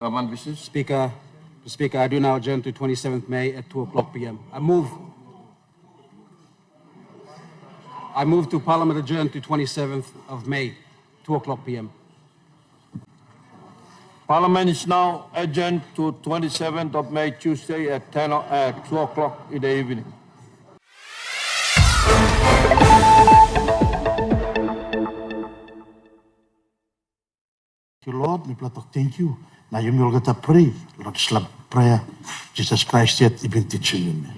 Government business. Speaker, I do now adjourn to 27th May at 2 o'clock p.m. I move to Parliament adjourn to 27th of May, 2 o'clock p.m. Parliament is now adjourned to 27th of May, Tuesday at 2 o'clock in the evening. Lord, we thank you. Now you will get a pray. Lord, slap prayer. Jesus Christ yet even teaching me.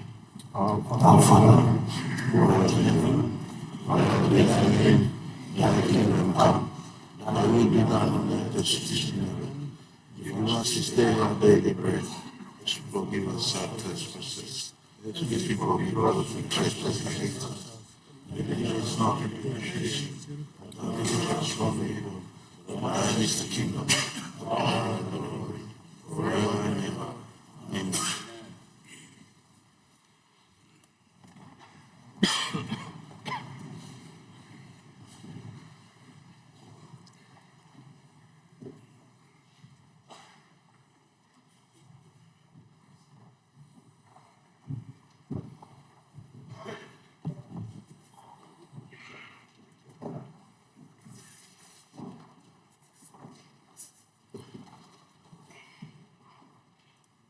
Our Father, who art in heaven, hallowed be thy name. Thy kingdom come. Thy will be done on earth as it is in heaven. Give us this day our daily bread. Forgive us our trespasses, as we forgive others who trespass against us. Lead us not into temptation, but deliver us from evil. For thine is the kingdom, the power, and the glory, forever and ever. Amen.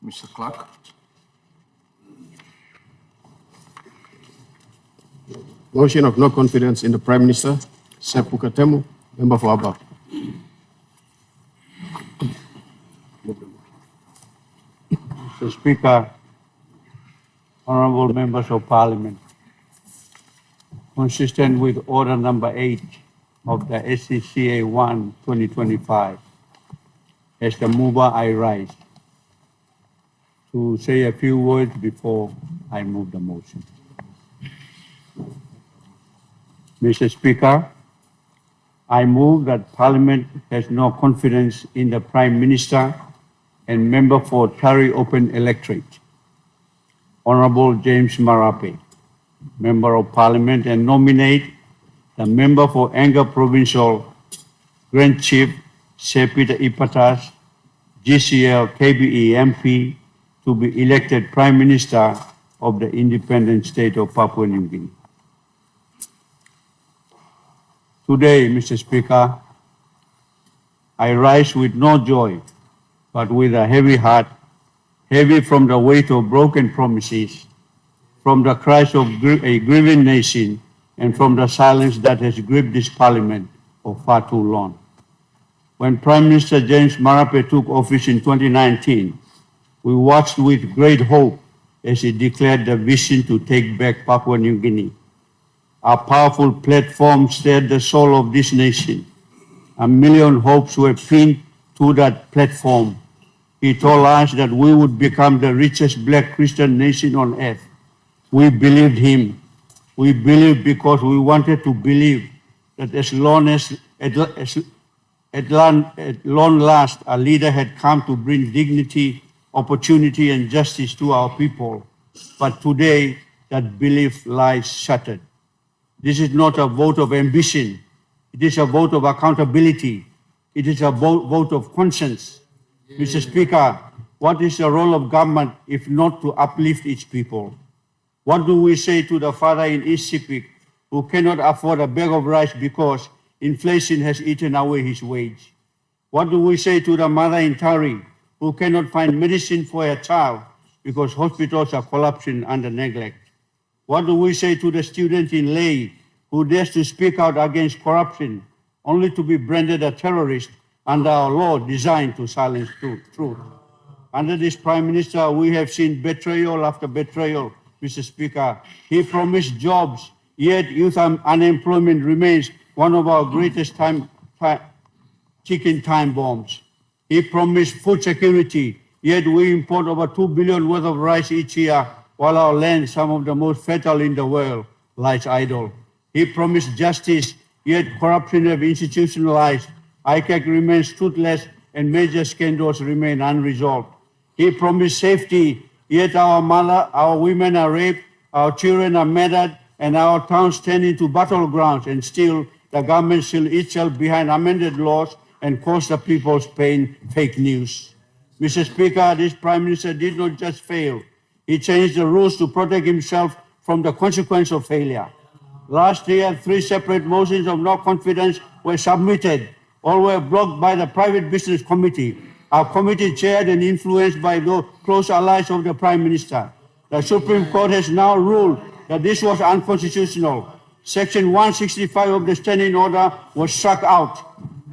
Mr. Clark. Motion of no confidence in the Prime Minister, Sepu Katemu, member for Aba. Mr. Speaker, honorable members of Parliament, consistent with Order Number 8 of the SCCA 1 2025, as the mover, I rise to say a few words before I move the motion. Mr. Speaker, I move that Parliament has no confidence in the Prime Minister and member for Tari Open Electorate, Honorable James Marape, Member of Parliament, and nominate the member for Anga Provincial Grand Chief Sepita Ipatas, GCL KBE MP, to be elected Prime Minister of the independent state of Papua New Guinea. Today, Mr. Speaker, I rise with no joy, but with a heavy heart, heavy from the weight of broken promises, from the cries of a grieving nation, and from the silence that has gripped this Parliament for far too long. When Prime Minister James Marape took office in 2019, we watched with great hope as he declared the vision to take back Papua New Guinea. A powerful platform stirred the soul of this nation. A million hopes were pinned to that platform. He told us that we would become the richest black Christian nation on earth. We believed him. We believed because we wanted to believe that at long last, a leader had come to bring dignity, opportunity, and justice to our people. But today, that belief lies shattered. This is not a vote of ambition. It is a vote of accountability. It is a vote of conscience. Mr. Speaker, what is the role of government if not to uplift its people? What do we say to the father in East Sepik who cannot afford a bag of rice because inflation has eaten away his wage? What do we say to the mother in Tari who cannot find medicine for her child because hospitals are collapsing under neglect? What do we say to the student in Ley who dares to speak out against corruption only to be branded a terrorist under our law designed to silence truth? Under this Prime Minister, we have seen betrayal after betrayal, Mr. Speaker. He promised jobs, yet youth unemployment remains one of our greatest ticking time bombs. He promised food security, yet we import over 2 billion worth of rice each year, while our land, some of the most fertile in the world, lies idle. He promised justice, yet corruption have institutionalized. ICAC remains toothless and major scandals remain unresolved. He promised safety, yet our women are raped, our children are murdered, and our towns turn into battlegrounds, and still the government still itself behind amended laws and cause the people's pain fake news. Mr. Speaker, this Prime Minister did not just fail. He changed the rules to protect himself from the consequence of failure. Last year, 3 separate motions of no confidence were submitted. All were blocked by the Private Business Committee, our committee chaired and influenced by the close allies of the Prime Minister. The Supreme Court has now ruled that this was unconstitutional. Section 165 of the Standing Order was struck out.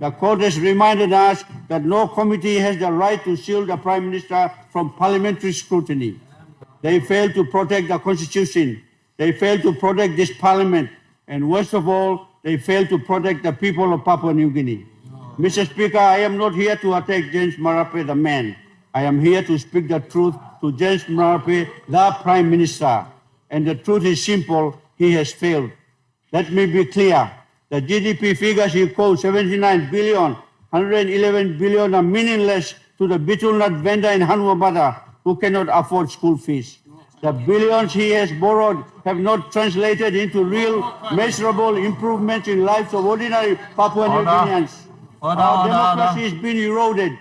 The court has reminded us that no committee has the right to shield the Prime Minister from parliamentary scrutiny. They failed to protect the Constitution. They failed to protect this Parliament. And worst of all, they failed to protect the people of Papua New Guinea. Mr. Speaker, I am not here to attack James Marape, the man. I am here to speak the truth to James Marape, the Prime Minister. And the truth is simple, he has failed. Let me be clear. The GDP figures he quotes, 79 billion, 111 billion, are meaningless to the betel nut vendor in Hanuabada who cannot afford school fees. The billions he has borrowed have not translated into real, measurable improvements in lives of ordinary Papua New Guineans. Our democracy has been eroded,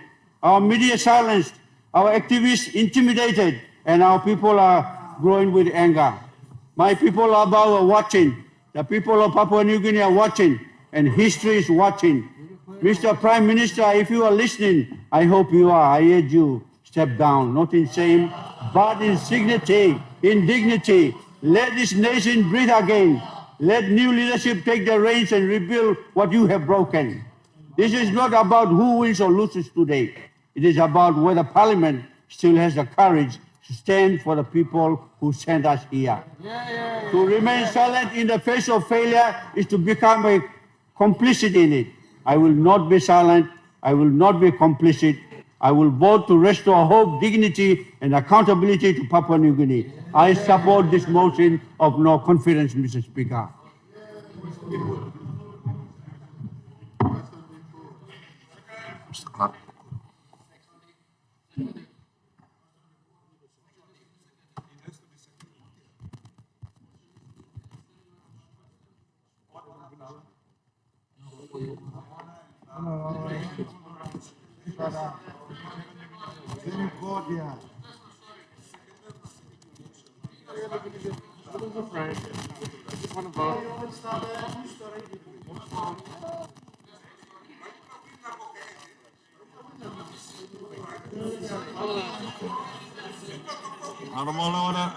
our media silenced, our activists intimidated, and our people are growing with anger. My people are watching. The people of Papua New Guinea are watching, and history is watching. Mr. Prime Minister, if you are listening, I hope you are. I urge you, step down, not in shame, but in dignity. In dignity. Let this nation breathe again. Let new leadership take the reins and rebuild what you have broken. This is not about who wins or loses today. It is about whether Parliament still has the courage to stand for the people who sent us here. To remain silent in the face of failure is to become a complicit in it. I will not be silent. I will not be complicit. I will vote to restore hope, dignity, and accountability to Papua New Guinea. I support this motion of no confidence, Mr. Speaker.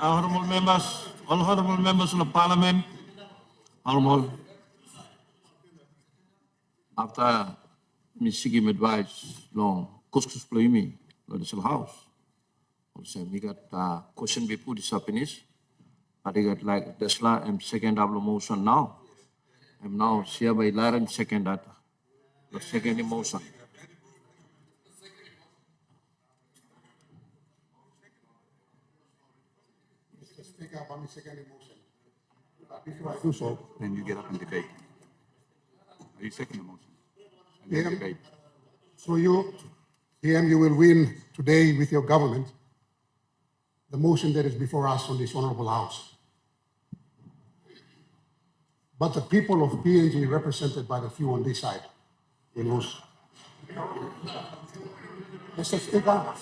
Honorable members, all honorable members of the Parliament, honorable, after me seeking advice, no, kuskus play lo the house. Also, we got question before this happiness. I got like Tesla and second double motion now. I'm now here by Laren second that the second emotion. Mr. Speaker, upon the second emotion. Before I do so, Then you get up and debate. Are you second the motion? And PM, then debate. so you will win today with your government the motion that is before us on this honorable house. But the people of PNG, represented by the few on this side, will lose. Mr. Speaker,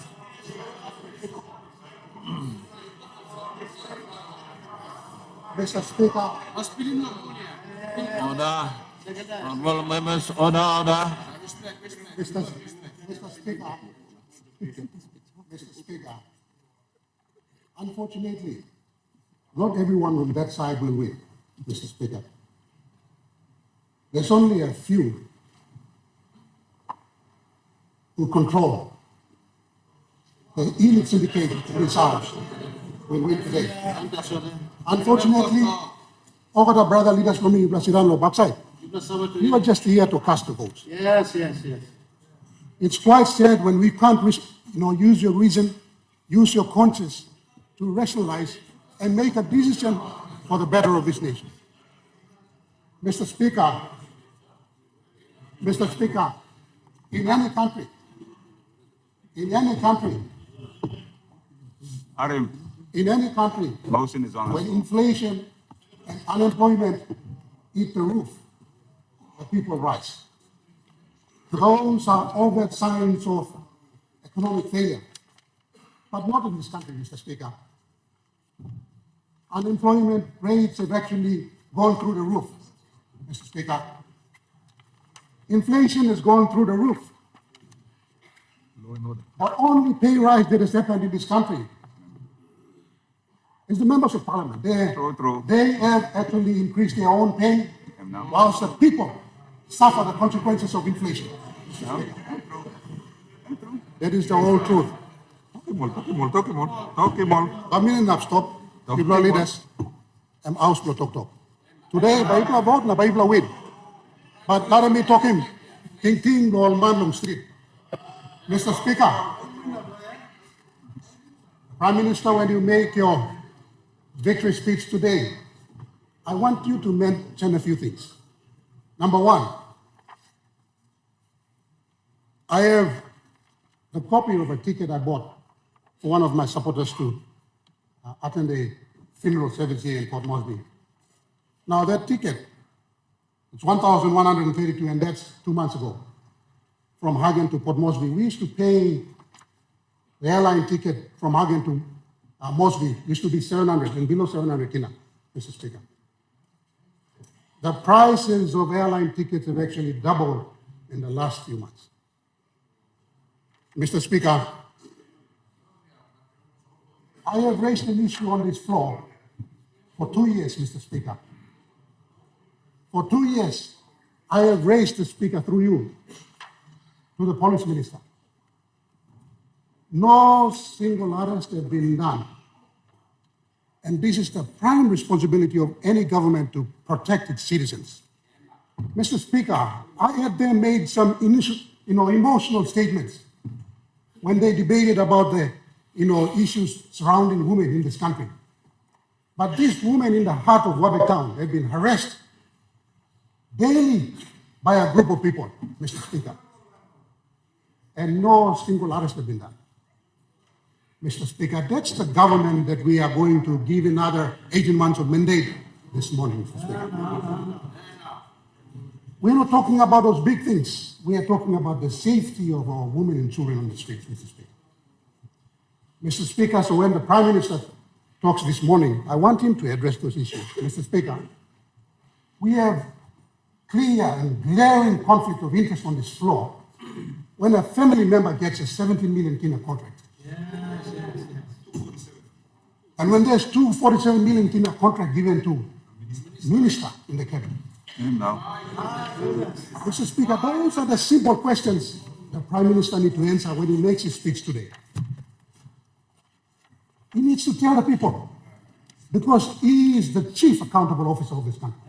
Mr. Speaker, Order. Honorable members, order. Mr. Speaker, Mr. Speaker, unfortunately, not everyone on that side will win, Mr. Speaker. There's only a few who control the elite syndicate in this house will win today. Unfortunately, all the brother leaders from the President backside, we are just here to cast the votes. Yes. It's quite sad when we can't, use your reason, use your conscience to rationalize and make a decision for the better of this nation. Mr. Speaker, in any country, Motion is on the when floor. inflation and unemployment eat the roof, the people rise. Those are overt signs of economic failure. But not in this country, Mr. Speaker. Unemployment rates have actually gone through the roof, Mr. Speaker. Inflation has gone through the roof. The only pay rise that has happened in this country is the members of parliament. True. They have actually increased their own pay, whilst the people suffer the consequences of inflation. That is the whole truth. Talk him all. Kami enough stop. People leaders, I'm house to talk. Today, Baibla vote na Baibla win. But let me talk him. Ting all man on street. Mr. Speaker, Prime Minister, when you make your victory speech today, I want you to mention a few things. Number one, I have the copy of a ticket I bought for one of my supporters to attend a funeral service here in Port Moresby. Now that ticket, it's 1,132, and that's 2 months ago. From Hagen to Port Moresby, we used to pay the airline ticket from Hagen to Moresby used to be 700 and below 700 kina, Mr. Speaker. The prices of airline tickets have actually doubled in the last few months. Mr. Speaker, I have raised an issue on this floor for 2 years, Mr. Speaker. For 2 years, I have raised the Speaker through you to the Police Minister. No single arrest has been done. And this is the prime responsibility of any government to protect its citizens. Mr. Speaker, I had them made some initial, emotional statements when they debated about the, issues surrounding women in this country. But these women in the heart of Wabe town have been harassed daily by a group of people, Mr. Speaker. And no single arrest has been done. Mr. Speaker, that's the government that we are going to give another 18 months of mandate this morning, Mr. Speaker. We're not talking about those big things. We are talking about the safety of our women and children on the streets, Mr. Speaker. Mr. Speaker, so when the Prime Minister talks this morning, I want him to address those issues. Mr. Speaker, we have clear and glaring conflict of interest on this floor when a family member gets a 17 million kina contract. And when there's 247 million kina contract given to minister in the cabinet. Mr. Speaker, those are the simple questions the Prime Minister needs to answer when he makes his speech today. He needs to tell the people, because he is the chief accountable officer of this country.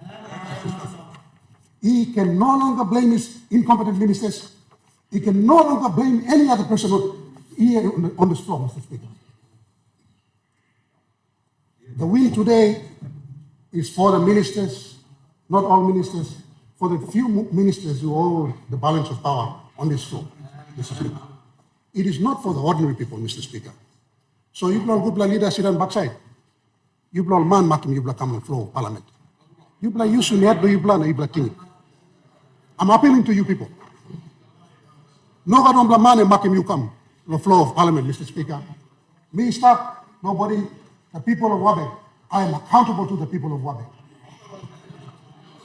He can no longer blame his incompetent ministers. He can no longer blame any other person here on this floor, Mr. Speaker. The win today is for the ministers, not all ministers, for the few ministers who hold the balance of power on this floor, Mr. Speaker. It is not for the ordinary people, Mr. Speaker. So you blow good leaders sit on backside. You blow man makim you blow come on the floor of parliament. You blow you soon yet do you blow na you blow king. I'm appealing to you people. No God don't man and makim you come on the floor of parliament, Mr. Speaker. Me stop, nobody, the people of Wabe. I am accountable to the people of Wabe.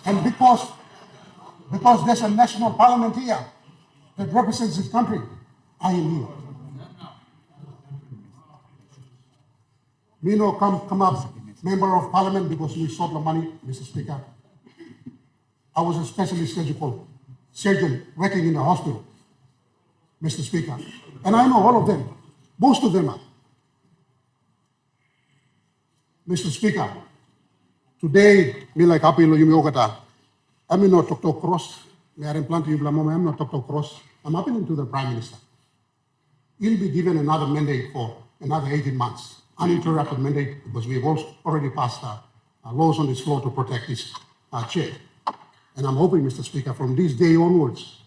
And because there's a national parliament here that represents this country, I am here. Me no come up member of parliament because we sought the money, Mr. Speaker. I was a specialist surgeon working in the hospital, Mr. Speaker. And I know all of them. Most of them are. Mr. Speaker, today, me like apilo yumi okata. I'm not talk cross. Me are implant you blamo. I'm not talk cross. I'm appealing to the Prime Minister. He'll be given another mandate for another 18 months. Uninterrupted mandate, because we have also already passed laws on this floor to protect this chair. And I'm hoping, Mr. Speaker, from this day onwards,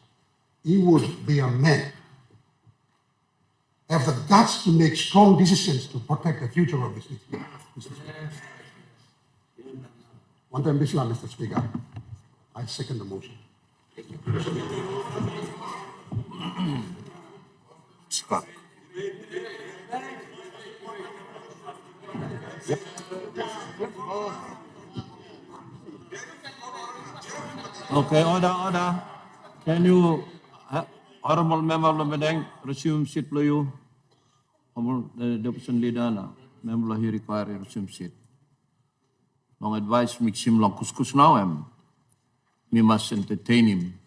he would be a man, have the guts to make strong decisions to protect the future of this nation, Mr. Speaker. One time, Bisla, Mr. Speaker, I second the motion. Scott. Okay, order. Can you, Honorable Member of the Medang, resume seat, please? Honorable the opposition leader, member he require resume seat. Long advice mix him long kuskus now, we must entertain him.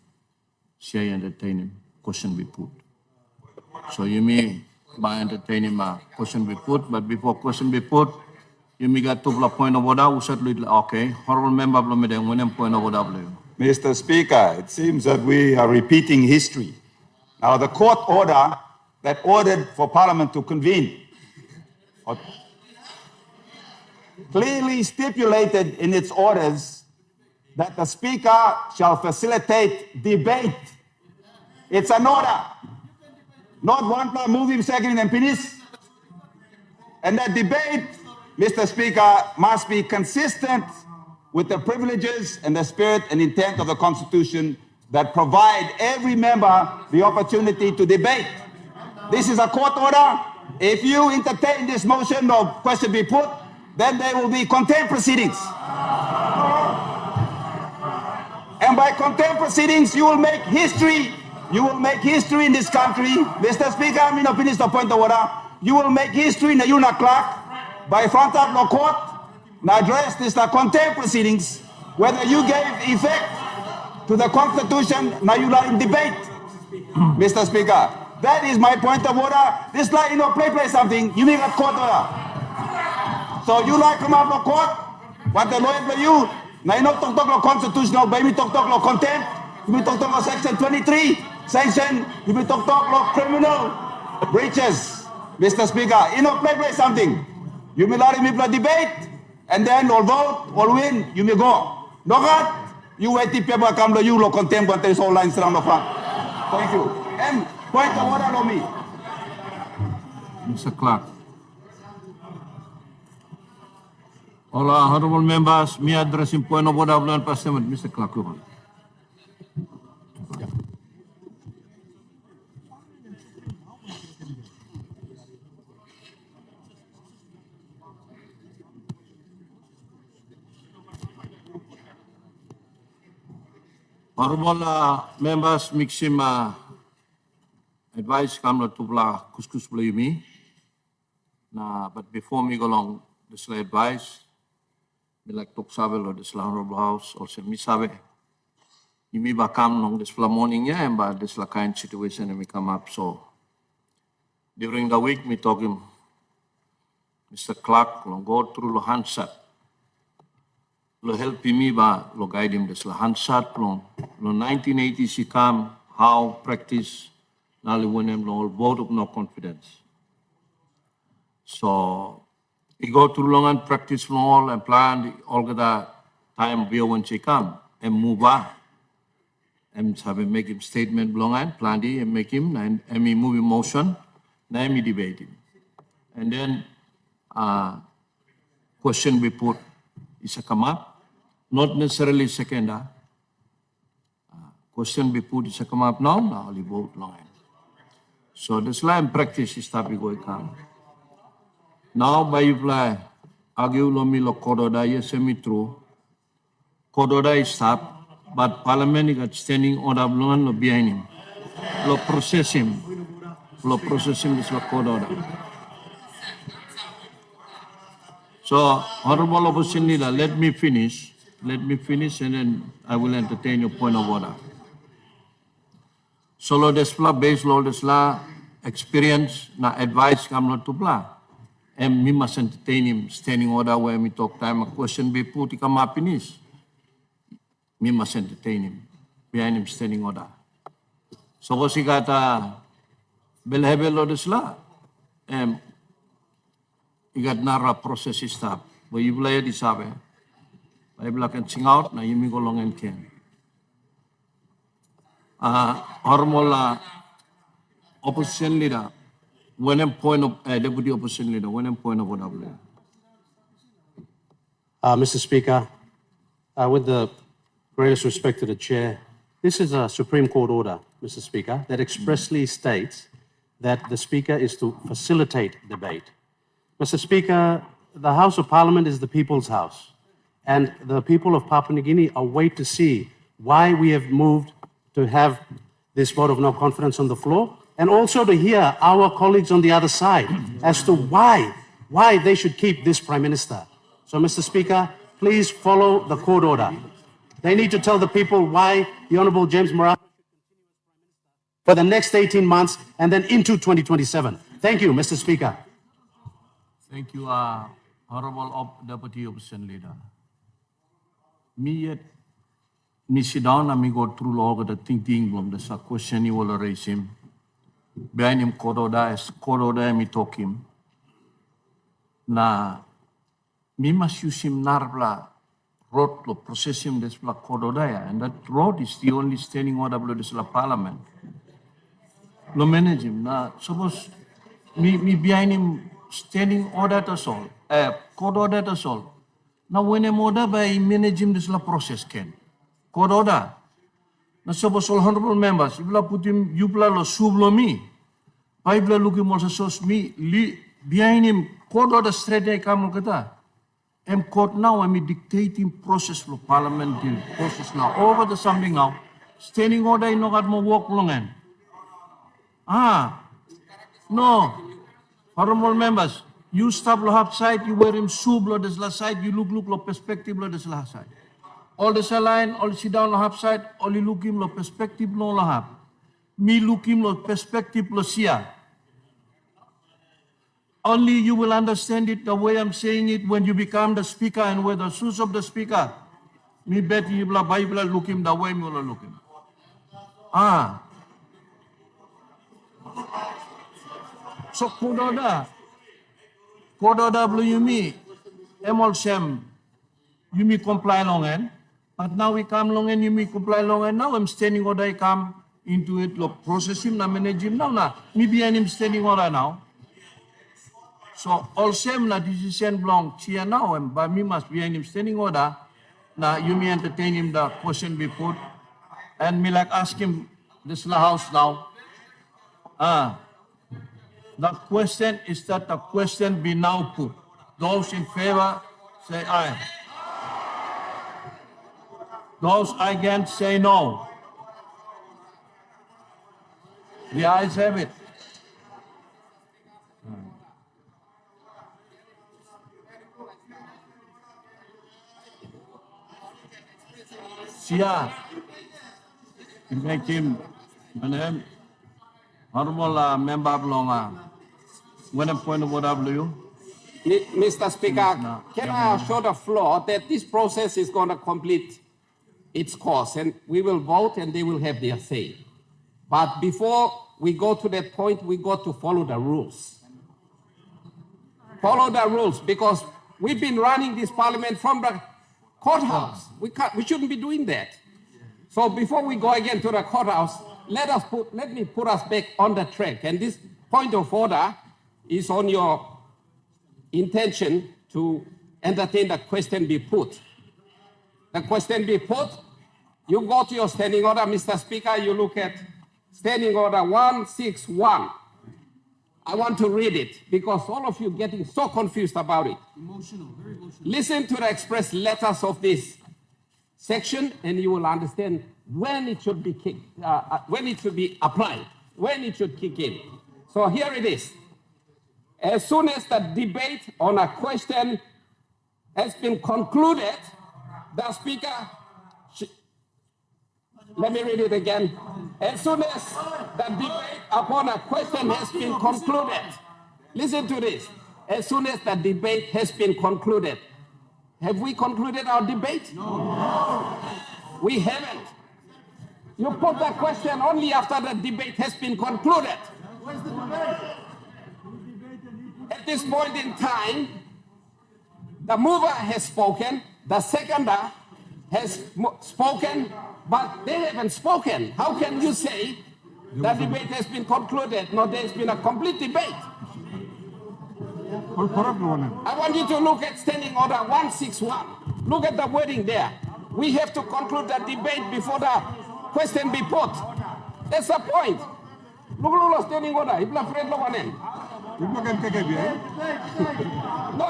Say entertain him, question be put. So you may by entertain him, question be put, but before question be put, you may get to point of order, okay. Honorable Member of the Medang, when point of order, please. Mr. Speaker, it seems that we are repeating history. Now, the court order that ordered for Parliament to convene clearly stipulated in its orders that the Speaker shall facilitate debate. It's an order, not one time move him, second, and finish. And that debate, Mr. Speaker, must be consistent with the privileges and the spirit and intent of the Constitution that provide every member the opportunity to debate. This is a court order. If you entertain this motion or question be put, then there will be contempt proceedings. And by contempt proceedings, you will make history. You will make history in this country. Mr. Speaker, I'm going to finish the point of order. You will make history in the UNA clerk by front of the court. Now address this the contempt proceedings, whether you gave effect to the Constitution, now you are in debate, Mr. Speaker. That is my point of order. This like, play something, you make a court order. So you like come out of court, what the lawyer for you, now you know talk constitutional, but you talk contempt, you talk section 23, sanction, you talk criminal breaches, Mr. Speaker. Play something. You may let me play debate, and then all vote, all win, you may go. No God, you wait till people come to you, lo contempt, but there's all lines around the front. Thank you. And point of order on me. Mr. Clark. All honorable members, me addressing point of order of the Parliament, Mr. Clark. Honorable members, mixing advice come to blah kuskus believe me. But before me go along this advice, me like talk sabe or this honorable house or say me sabe. You may come long this morning yeah, and but this kind situation and me come up. So during the week me talking Mr. Clark long go through lo handset. Lo help me ba lo guide him this lo handset long 1980 he come how practice nali when him lo vote of no confidence. So he go through long and practice long and plan all the time we when she come and move on. And have make him statement long and plan and make him and me move in motion, and me debate him. And then question we put is a come up. Not necessarily second. Question be put is a come up now only vote long. So this line practice is start going come. Now by you play argue lo me lo kododa yes semi true. Kododa is stop, but Parliament got standing order blown lo behind him. Lo process him this lo kododa. So honorable opposition leader, let me finish and then I will entertain your point of order. Solo desla based law desla experience na advice come not to blah. And me must entertain him standing order where me talk time a question be put come up in this. Me must entertain him behind him standing order. So kasi kata belhebel lo desla igat nara process stop. But you play di sabe. I can sing out na yumi golong and can. Hormola opposition leader, when point of deputy opposition leader, when point of order. Mr. Speaker, with the greatest respect to the chair, this is a Supreme Court order, Mr. Speaker, that expressly states that the Speaker is to facilitate debate. Mr. Speaker, the House of Parliament is the people's house, and the people of Papua New Guinea await to see why we have moved to have this vote of no confidence on the floor, and also to hear our colleagues on the other side as to why they should keep this Prime Minister. So, Mr. Speaker, please follow the court order. They need to tell the people why the Honourable James Marape for the next 18 months and then into 2027. Thank you, Mr. Speaker. Thank you, Honorable Deputy Opposition Leader. Me sit down and me go through all the thinking from the question you will raise him. Behind him, court order, me talk him. Na, me must use him narbla road to process him this court order, and that road is the only standing order below this Parliament. Lo manage him. Na, suppose me behind him standing order to solve, court order to solve. Now when I'm order by manage him this process can. Court order. Na suppose all honorable members, if you put him, you play lo sublo me. I play looking also so me behind him. Court order straight I come kata. And court now I'm dictating process for parliamentary process now. Over the something now. Standing order I know got more work long end. No. Honorable members, you stop lo half side, you wear him sub lo this last side, you look lo perspective lo this last side. All the line, all sit down lo half side, all you look him lo perspective lo half. Me look him lo perspective lo sia. Only you will understand it the way I'm saying it when you become the speaker and wear the shoes of the speaker. Me bet you will Bible look him the way me will look him. So kododa blue you me, emol sem, you me comply long end, but now we come long and you me comply long and now I'm standing order I come into it, lo process him, na manage him now na, me behind him standing order now. So all same na decision belong chia now and by me must behind him standing order, na you me entertain him the question be put, and me like ask him this la house now. The question is that the question be now put. Those in favor, say aye. Those against, say no. The ayes have it. Sia, you make him, honorable member belong. When a point of order, you. Mr. Speaker, can I assure the floor that this process is going to complete its course and we will vote and they will have their say. But before we go to that point, we got to follow the rules. Follow the rules because we've been running this parliament from the courthouse. We shouldn't be doing that. So before we go again to the courthouse, let me put us back on the track. And this point of order is on your intention to entertain the question be put. The question be put, you go to your standing order, Mr. Speaker, you look at standing order 161. I want to read it because all of you are getting so confused about it. Emotional, very emotional. Listen to the express letters of this section and you will understand when it should be when it should be applied, when it should kick in. So here it is. As soon as the debate on a question has been concluded, the Speaker, let me read it again. As soon as the debate upon a question has been concluded, listen to this. As soon as the debate has been concluded, have we concluded our debate? No. We haven't. You put the question only after the debate has been concluded. Where's the debate? At this point in time, the mover has spoken, the seconder has spoken, but they haven't spoken. How can you say the debate has been concluded? No, there's been a complete debate. I want you to look at standing order 161. Look at the wording there. We have to conclude the debate before the question be put. That's the point. Look at standing order. If not afraid, no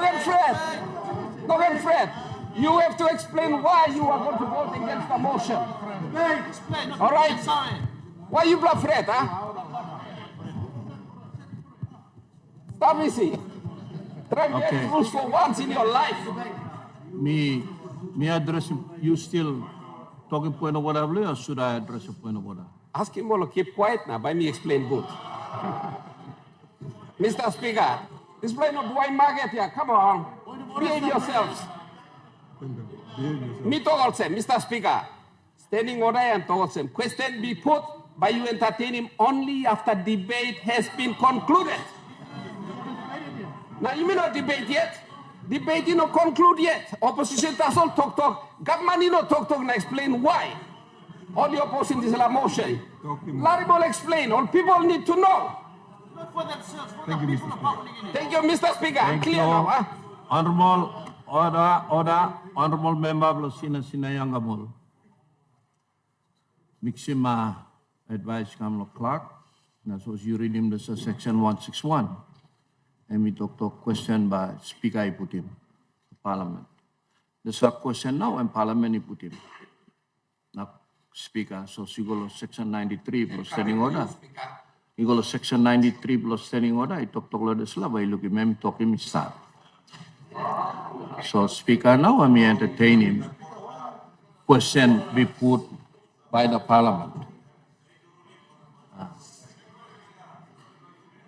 get Fred. You have to explain why you are going to vote against the motion. All right? Why you bluff Fred, huh? Stop easy. Try to get rules for once in your life. Me address you still talking point of order, or should I address a point of order? Ask him all to keep quiet now. By me explain good. Mr. Speaker, display not why market here. Come on. Behave yourselves. Me talk also, Mr. Speaker. Standing order and talk also. Question be put by you entertain him only after debate has been concluded. Now you may not debate yet. Debate you not conclude yet. Opposition does all talk. Government you not talk now explain why. All the opposition is a motion. Larry will explain. All people need to know. Thank you, Mr. Speaker. Thank you, Mr. Speaker. I'm clear now. Huh? Honorable order, honorable member of Sina Yangamul. Mixima advice come clerk. Now, so you read him this section 161. And we talk question by Speaker I put him, Parliament. There's a question now and Parliament I put him. Now, Speaker, so you go to section 93 plus standing order. You go to section 93 plus standing order, I talk the slab, I look at him, talk him start. So Speaker, now I may entertain him. Question be put by the Parliament.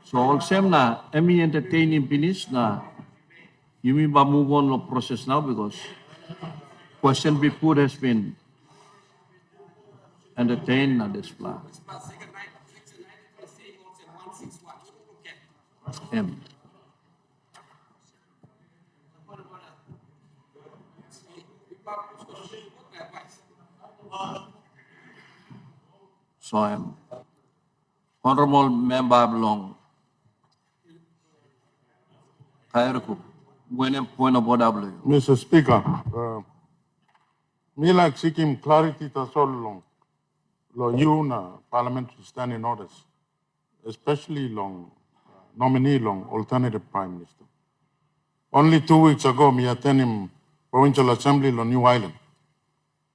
So all same na, I may entertain him finish na. You may move on the process now because question be put has been entertained na display. M. So I'm honorable member belong. When point of order. Mr. Speaker, me like seeking clarity to so long. You na parliamentary standing orders, especially long nominee long alternative prime minister. Only 2 weeks ago, me attend him provincial assembly on New Island.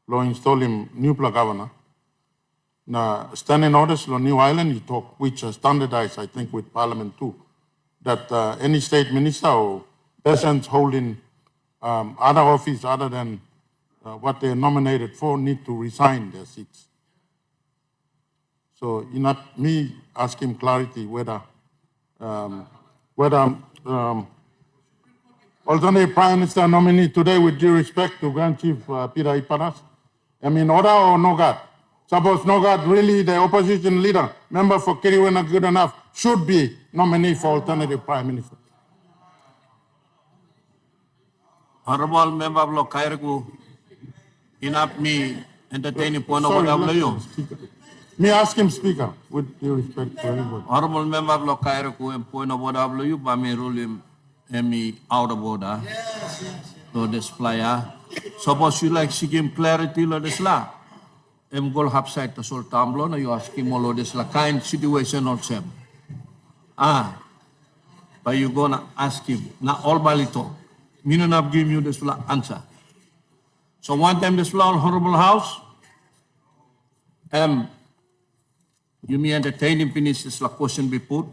Lo install him new governor. Na standing orders on New Island, you talk which are standardized, I think, with parliament too. That any state minister or persons holding other office other than what they're nominated for need to resign their seats. So you not me ask him clarity whether alternate prime minister nominee today, with due respect to Grand Chief Peter Iparas, I mean order or no God? Suppose no God really the opposition leader, member for Kiriwena good enough, should be nominee for alternative prime minister. Honorable member of Kairaku, enough me entertaining point of Sorry, order. let me ask him, Speaker, with due respect to everybody. Honorable member of Kairaku and point of order, you by me rule him and me out of order. So display. Suppose you like seeking clarity, lo desla. Em gol hapside to sol tamblo na you ask him all this la kind situation or sem. But you gonna ask him na all balito. Me not give you this answer. So one time this honorable house, you may entertain him finish this question be put.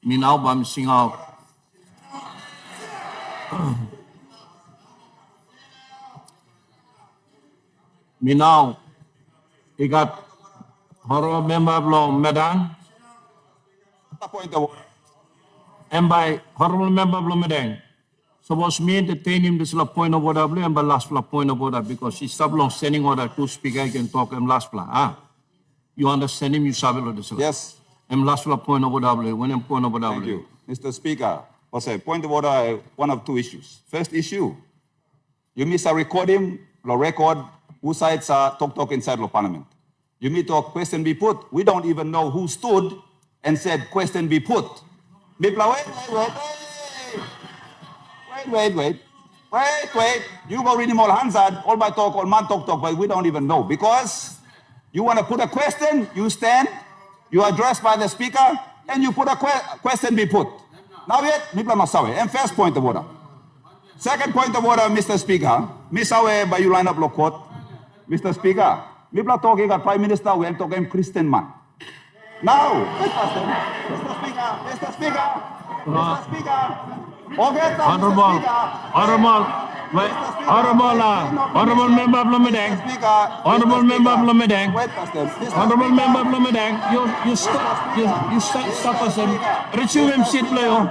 Me now by missing out. Me now, he got honorable member of law, Madam. Point of order. And by honorable member of Medang. Suppose me entertain him this point of order and by last point of order because he's stop long standing order to speak, I can talk and last plan. You understand him, you sabi this. Yes. And last point of order, when I'm point of order. Thank you. Mr. Speaker, also point of order, one of two issues. First issue, you miss a recording, the record, who sides are talk inside the parliament. You meet talk question be put. We don't even know who stood and said question be put. People, wait. You go read him all hands out, all by talk, all man talk, but we don't even know. Because you want to put a question, you stand, you are addressed by the speaker, and you put a question be put. Now yet, people must say, and first point of order. Second point of order, Mr. Speaker. Misawe by you line up lo court. Mr. Speaker, we are talking about Prime Minister, we are talking Christian man. Now, Mr. Speaker, Mr. Speaker, Mr. Speaker. Okay, Honorable, honorable, wait, honorable member of Lumedang, honorable member of Lumedang, honorable member of Lumedang, you stop us and receive him seat playo.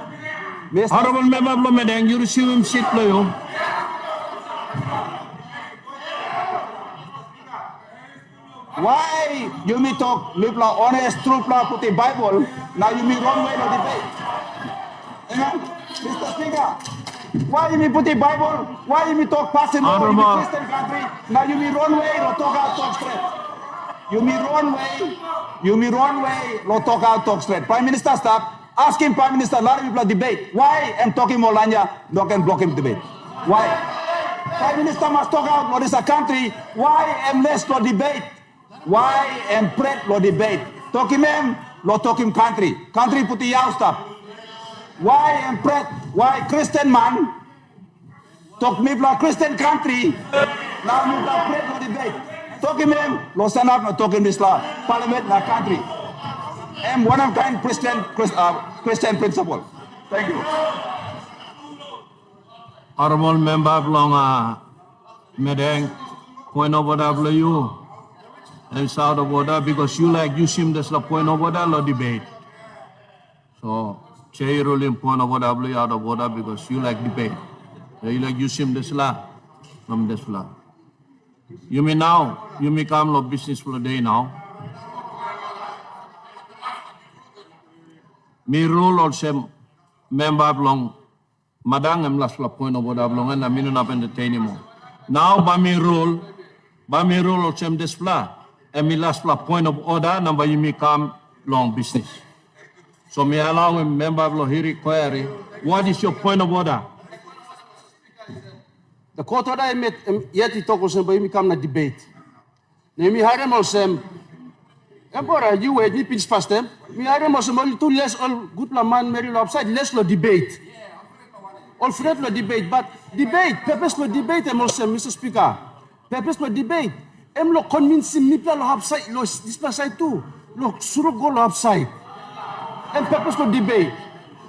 Honorable member of Lumedang, you receive him seat playo. Why you me talk me bla honest truth bla put the Bible, now you me wrong way no debate. Mr. Speaker, why you me put the Bible? Why you me talk passing over in the Christian country? Now you me wrong way, no talk out, talk straight. You me wrong way, no talk out, talk straight. Prime Minister stop. Ask him, Prime Minister, lot of people debate. Why am talking Molanya, no can block him debate? Why? Prime Minister must talk out, what is a country? Why am less no debate? Why am pret lo debate? Talk him lo talk him country. Country put the yaw stop. Why am pret? Why Christian man? Talk me bla Christian country. Now me bla pret lo debate. Talk him lo stand up no talk him this law. Parliament la country. Am one of kind Christian principle. Thank you. Honorable member of Long Medang, point of order you. And it's out of order because you seem that's the point of order lo debate. So chair ruling point of order out of order because you like debate. You seem this la, this la. You may now, you may come lo business for the day now. Me rule or some member long madang am last la point of order long and I mean not entertain anymore. Now by me rule or some display. And me last point of order, number you may come long business. So may I allow a member of Lohiri query, what is your point of order? The court order I met yet it talk about you come na debate. Ne mi harem also Emperor you were deep in past them. Mi harem also only two less all good la man marry upside less lo debate. All friend lo debate, but debate, purpose lo debate and also Mr. Speaker. Purpose lo debate. Em lo convince me lo upside lo display too. Lo surug go lo upside. And purpose lo debate.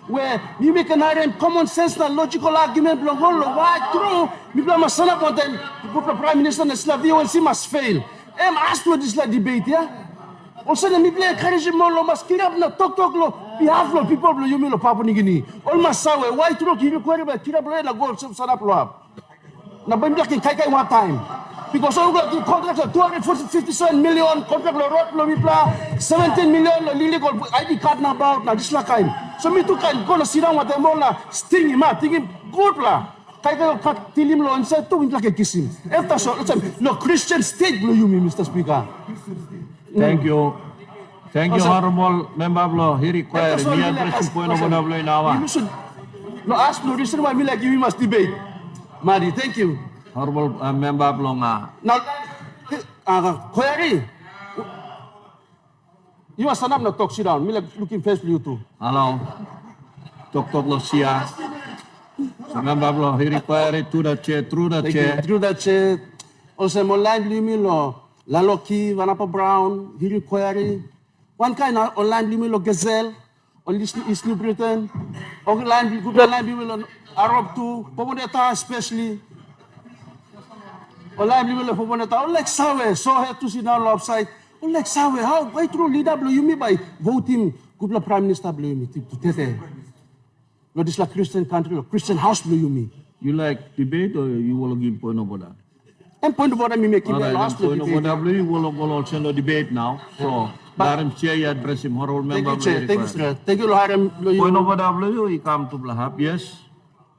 Where you make an item common sense and logical argument lo why true me bla masana po them the Prime Minister na Slavia and must fail. Em ask lo this la debate yeah. Also the me bla encourage mo lo mas kirap na talk lo behalf lo people lo you me lo Papua New Guinea. All masawe why true you require ba kirap lo na go sana lo up. Na ba mla kin kai one time. Because all the contract of 257 million, contract of road, 17 million, illegal ID card now about now this kind. So me too can go to sit down with them all, sting him out, thinking good la. Kaya cut till him and said to him like a kiss him. After so, no Christian state blue you me, Mr. Speaker. Thank you. Thank you, Honorable Member of Law. He requires me addressing point of order now. You should no ask no reason why me like you must debate. Madi, thank you. Honorable Member of Law. Now, Koyari, you must stand up and talk, sit down. Me like looking face for you too. Hello. Talk lo siya. So Member of Law, he requires through the chair. Through that chair. Also, my line limit law. Laloki, Vanapa Brown, he requires one kind of online limit law Gazelle, on East New Britain, online limit on Arab too, Poboneta especially. Online limit law Poboneta, like Sawe, so had to sit down upside. Like Sawe, how, why true leader blue you me by voting, good Prime Minister blue me to Tete. No, this like Christian country, Christian house blue you me. You like debate or you will give point of order? And point of order me making All the right, last point of debate. order, you will also no debate now. So, Madam Chair, you address him, Honorable Member of Law. Thank you, sir. Thank you, Loharam. Point of order, you come to Blahab, yes.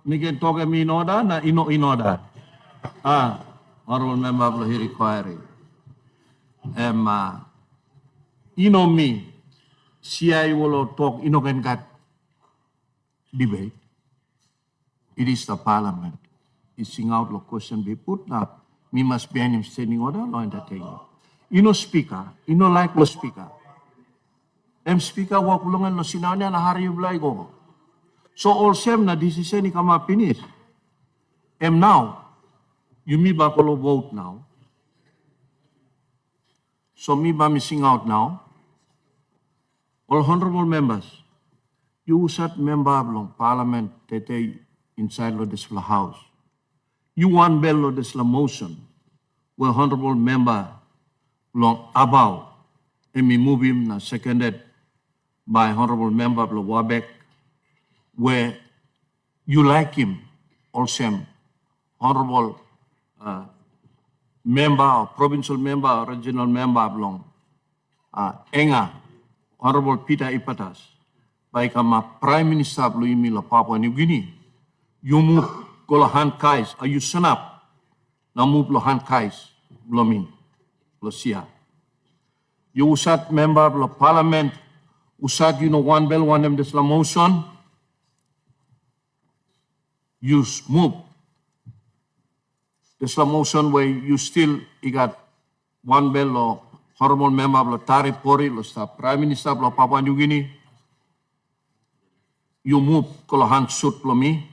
We can talk in order, na in order. Honorable Member of Law, he requiring. Me, CI will talk, can cut debate. It is the Parliament. It's sing out the question be put now. Me must be him standing order, no entertaining. Speaker, like lo speaker. Speaker, wak ulungan lo sinaw niya na hari yung go. So all same na decision ni kama finish. And now, you me bakolo vote now. So me ba missing out now. All honorable members, you sat member of parliament tete inside lo this house. You want bell lo this motion. Well, honorable member long about and me move him na seconded by honorable member of Wabek, where you like him, also honorable member, or provincial member, or regional member of Long Enga, honorable Peter Ipatas, by kama Prime Minister of Luimi la Papua New Guinea, you move Golahan Kais, are you son up? Now move Lohan Kais, Blomin, Losia. You usat member of the parliament, usat one bell, one them this motion. You move this motion where you still got one bell or honorable member of the Tari Pori, the Prime Minister of Papua New Guinea. You move Kolahan Sut Plomi.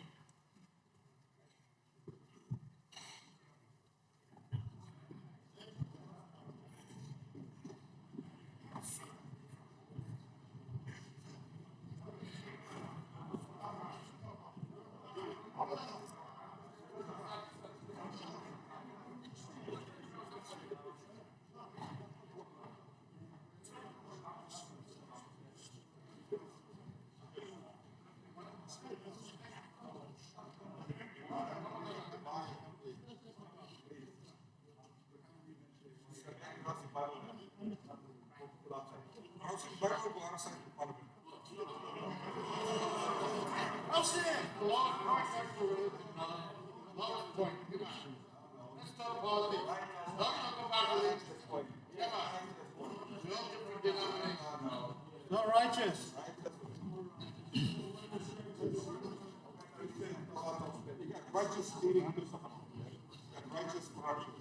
Not righteous. Righteous stealing, righteous corruption.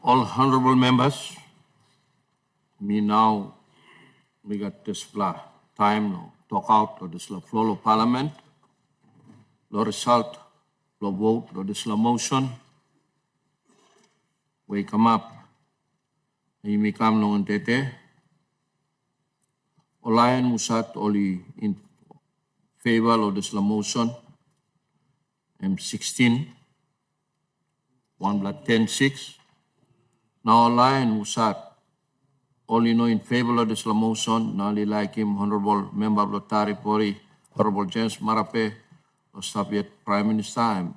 All honorable members, me now, we got this time now, talk out of this floor of parliament, the result, the vote, this motion, we come up, we come no tete, Olayan Musat only in favor of this motion, M16, 1-10-6. Now Olayan Musat only know in favor of this motion, now like him, Honorable Member of the Taripori, Honorable James Marape, of Soviet Prime Minister,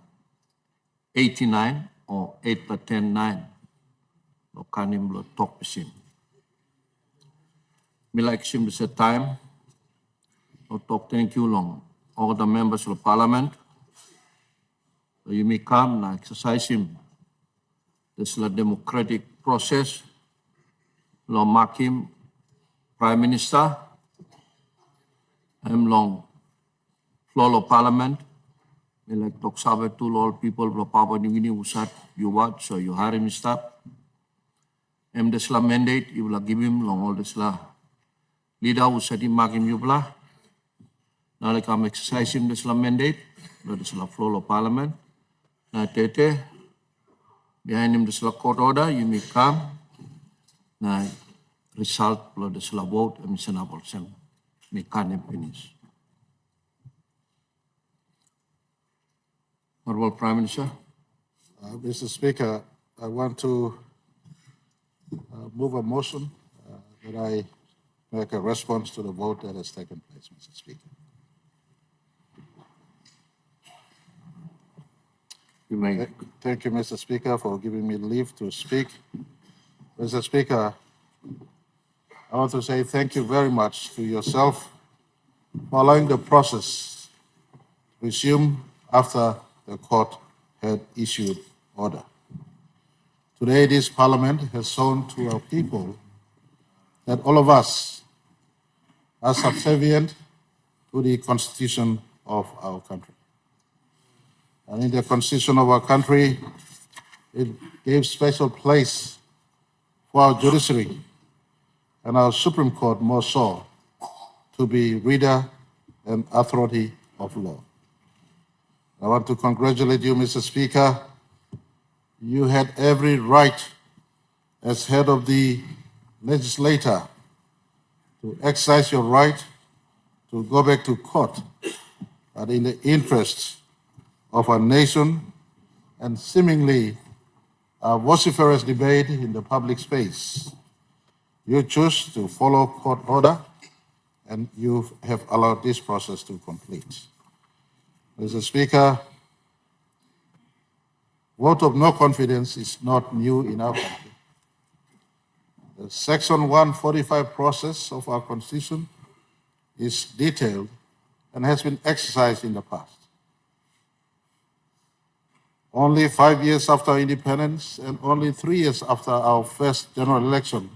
89 or 8-10-9. No kanim lo talk pisin. Me like him this time, no talk thank you long. All the members of parliament, you may come and exercise him. This is a democratic process. Long mark him Prime Minister. I'm long floor of parliament. Me like talk sabe to all people of Papua New Guinea usat you watch so you hire him staff. This la mandate you will give him long all this la leader who said him mark him you blah. Now like I'm exercising this la mandate. This la floor of parliament. Now tete behind him this la court order you may come. Now result of this la vote and senable sem me can finish. Honorable Prime Minister. Mr. Speaker, I want to move a motion that I make a response to the vote that has taken place, Mr. Speaker. You may. Thank you, Mr. Speaker, for giving me leave to speak. Mr. Speaker, I want to say thank you very much to yourself for allowing the process to resume after the court had issued order. Today, this parliament has shown to our people that all of us are subservient to the constitution of our country. And in the constitution of our country, it gave special place for our judiciary and our Supreme Court more so to be reader and authority of law. I want to congratulate you, Mr. Speaker. You had every right as head of the legislature to exercise your right to go back to court, but in the interest of our nation and seemingly a vociferous debate in the public space, you choose to follow court order and you have allowed this process to complete. Mr. Speaker, vote of no confidence is not new in our country. The Section 145 process of our Constitution is detailed and has been exercised in the past. Only 5 years after independence and only 3 years after our first general election,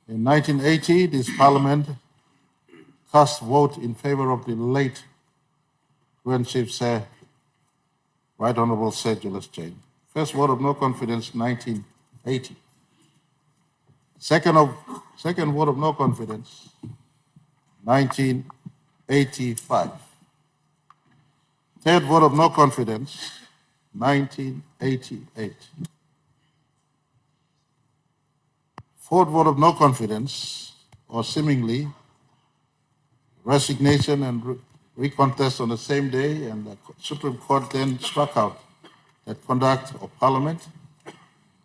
in 1980, this Parliament cast vote in favor of the late Chief Sir, Right Honorable Sir Julius Jane. First vote of no confidence, 1980. Second vote of no confidence, 1985. Third vote of no confidence, 1988. Fourth vote of no confidence, or seemingly resignation and recontest on the same day, and the Supreme Court then struck out that conduct of Parliament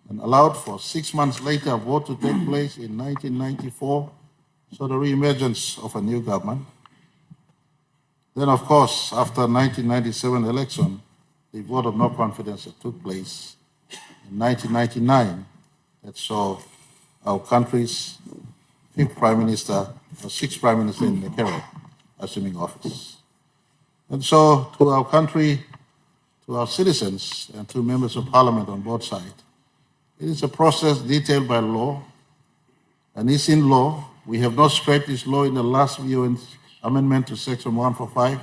and allowed for 6 months later a vote to take place in 1994, so the re-emergence of a new government. Then, of course, after 1997 election, the vote of no confidence that took place in 1999 that saw our country's fifth Prime Minister, or sixth Prime Minister in the career, assuming office. And so to our country, to our citizens, and to members of Parliament on both sides, it is a process detailed by law, and it's in law. We have not scrapped this law in the last UN's amendment to Section 145.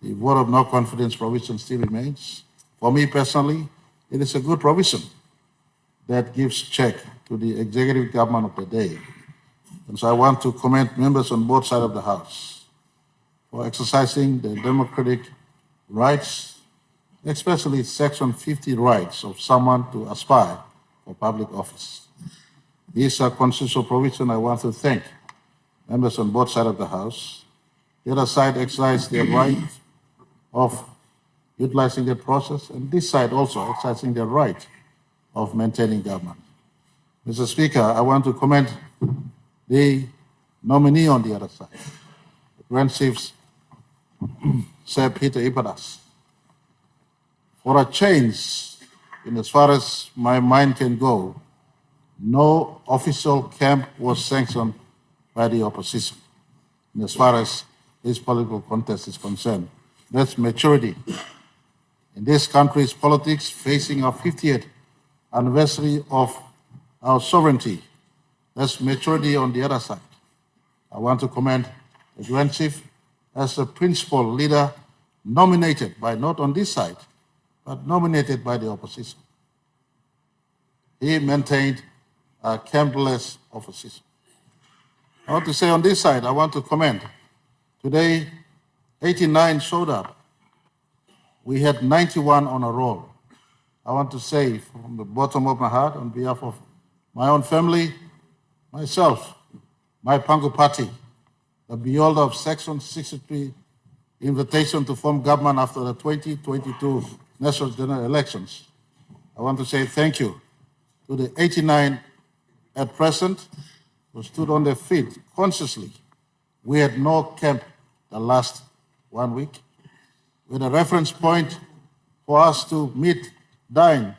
The vote of no confidence provision still remains. For me personally, it is a good provision that gives check to the executive government of the day. And so I want to commend members on both sides of the House for exercising their democratic rights, especially Section 50 rights of someone to aspire for public office. These are constitutional provisions. I want to thank members on both sides of the House. The other side exercised their right of utilizing the process, and this side also exercising their right of maintaining government. Mr. Speaker, I want to commend the nominee on the other side, the Grand Chief Sir Peter Ipadas. For a change, in as far as my mind can go, no official camp was sanctioned by the opposition. And as far as this political contest is concerned, that's maturity. In this country's politics, facing our 50th anniversary of our sovereignty, that's maturity on the other side. I want to commend the Grand Chief as a principal leader nominated by, not on this side, but nominated by the opposition. He maintained a campless opposition. I want to say on this side, I want to commend. Today, 89 showed up. We had 91 on a roll. I want to say from the bottom of my heart, on behalf of my own family, myself, my Pangu party, the beholder of Section 63 invitation to form government after the 2022 national general elections. I want to say thank you to the 89 at present who stood on their feet consciously. We had no camp the last 1 week, with a reference point for us to meet, dine,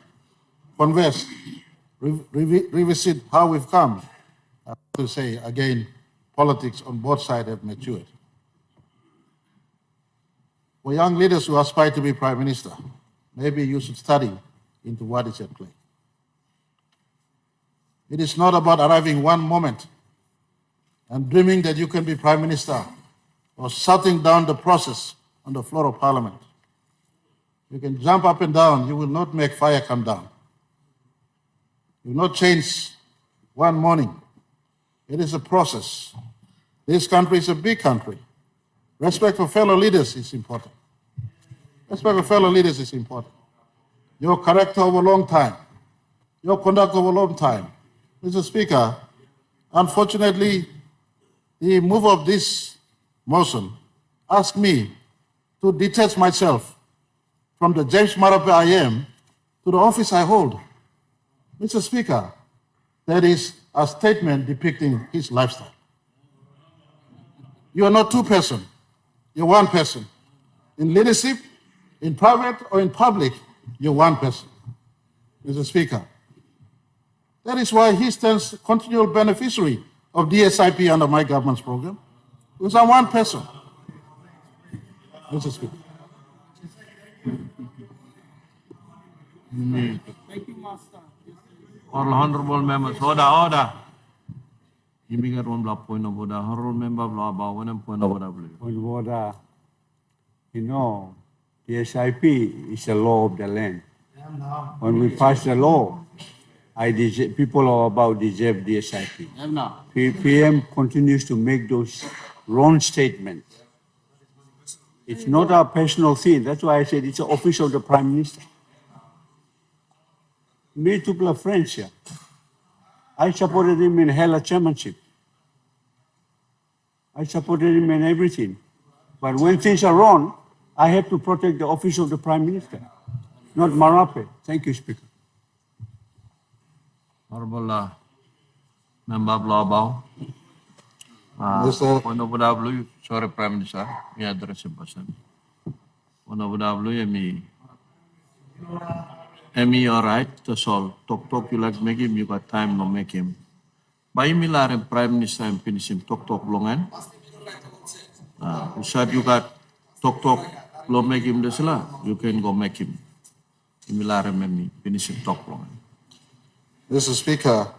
converse, revisit how we've come. I have to say again, politics on both sides have matured. For young leaders who aspire to be Prime Minister, maybe you should study into what is at play. It is not about arriving one moment and dreaming that you can be Prime Minister or shutting down the process on the floor of Parliament. You can jump up and down, you will not make fire come down. You will not change one morning. It is a process. This country is a big country. Respect for fellow leaders is important. Respect for fellow leaders is important. Your character over a long time, your conduct over a long time. Mr. Speaker, unfortunately, the move of this motion asked me to detach myself from the James Marape I am to the office I hold. Mr. Speaker, that is a statement depicting his lifestyle. You are not two persons, you're one person. In leadership, in private or in public, you're one person. Mr. Speaker, that is why he stands continual beneficiary of DSIP under my government's program, because I'm one person. Mr. Speaker. All honorable members, order. You make one block point of order. Honorable member block about one point of order, please. On order, you know, the SIP is a law of the land. When we pass the law, people are about deserve the SIP. PM continues to make those wrong statements. It's not a personal thing. That's why I said it's an office of the Prime Minister. Me too, are friends here. I supported him in Hela chairmanship. I supported him in everything. But when things are wrong, I have to protect the office of the Prime Minister, not Marape. Thank you, Speaker. Honorable member block Mr. point of order, sorry, Prime Minister, me address a person. Point of order, me all right, that's all. Talk, you like make him, you got time, no make him. By me, Prime Minister, and finish him, talk, long you said you got talk, lo make him this la, you can go make him. Milare me, finish him, talk long. Mr. Speaker,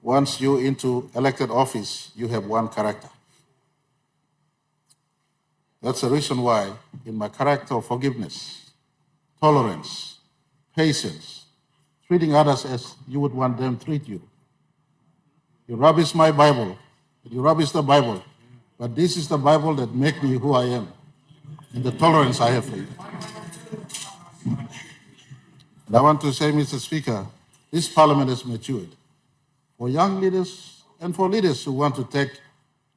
once you into elected office, you have one character. That's the reason why, in my character of forgiveness, tolerance, patience, treating others as you would want them to treat you. You rubbish my Bible, you rubbish the Bible, but this is the Bible that makes me who I am and the tolerance I have for you. And I want to say, Mr. Speaker, this Parliament has matured. For young leaders and for leaders who want to take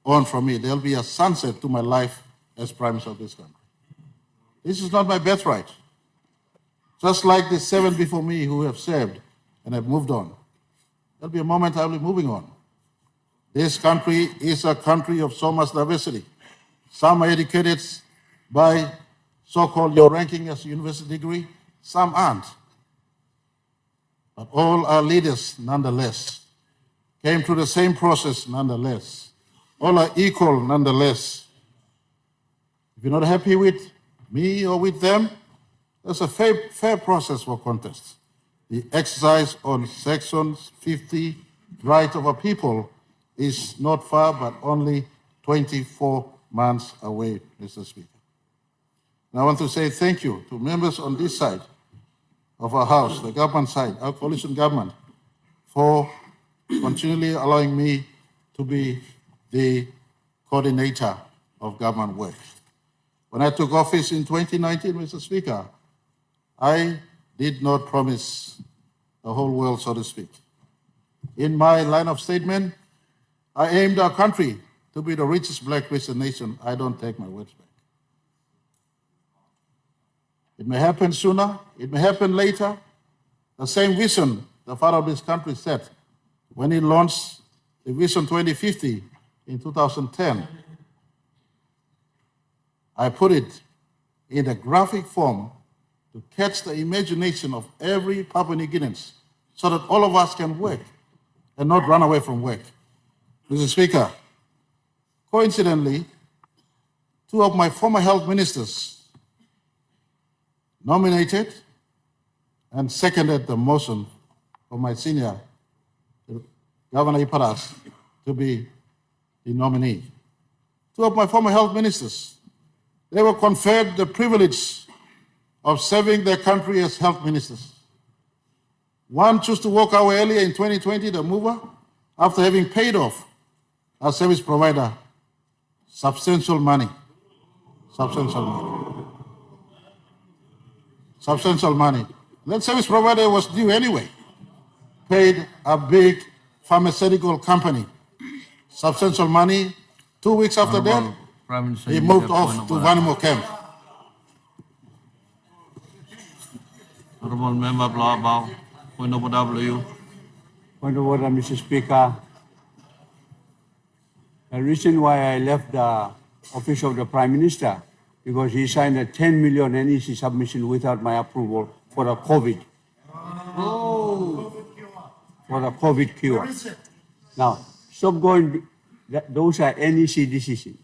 on from me, there'll be a sunset to my life as Prime Minister of this country. This is not my birthright. Just like the 7 before me who have served and have moved on, there'll be a moment I'll be moving on. This country is a country of so much diversity. Some are educated by so-called your ranking as a university degree, some aren't. But all our leaders, nonetheless, came through the same process, nonetheless. All are equal, nonetheless. If you're not happy with me or with them, there's a fair process for contest. The exercise on Section 50 right of a people is not far, but only 24 months away, Mr. Speaker. And I want to say thank you to members on this side of our House, the government side, our coalition government, for continually allowing me to be the coordinator of government work. When I took office in 2019, Mr. Speaker, I did not promise the whole world, so to speak. In my line of statement, I aimed our country to be the richest black Christian nation. I don't take my words back. It may happen sooner, it may happen later. The same vision the father of this country set when he launched the Vision 2050 in 2010. I put it in a graphic form to catch the imagination of every Papua New Guinean so that all of us can work and not run away from work. Mr. Speaker, coincidentally, 2 of my former health ministers nominated and seconded the motion of my senior, Governor Iparas, to be the nominee. 2 of my former health ministers, they were conferred the privilege of serving their country as health ministers. One chose to walk away earlier in 2020, the mover, after having paid off our service provider substantial money. That service provider was due anyway. Paid a big pharmaceutical company substantial money. 2 weeks after that, he moved off to Vanimo camp. Honorable Member Blabao, point of W. Point of order, Mr. Speaker. The reason why I left the office of the Prime Minister, because he signed a 10 million NEC submission without my approval for the COVID. For the COVID cure. Now, stop going, those are NEC decisions.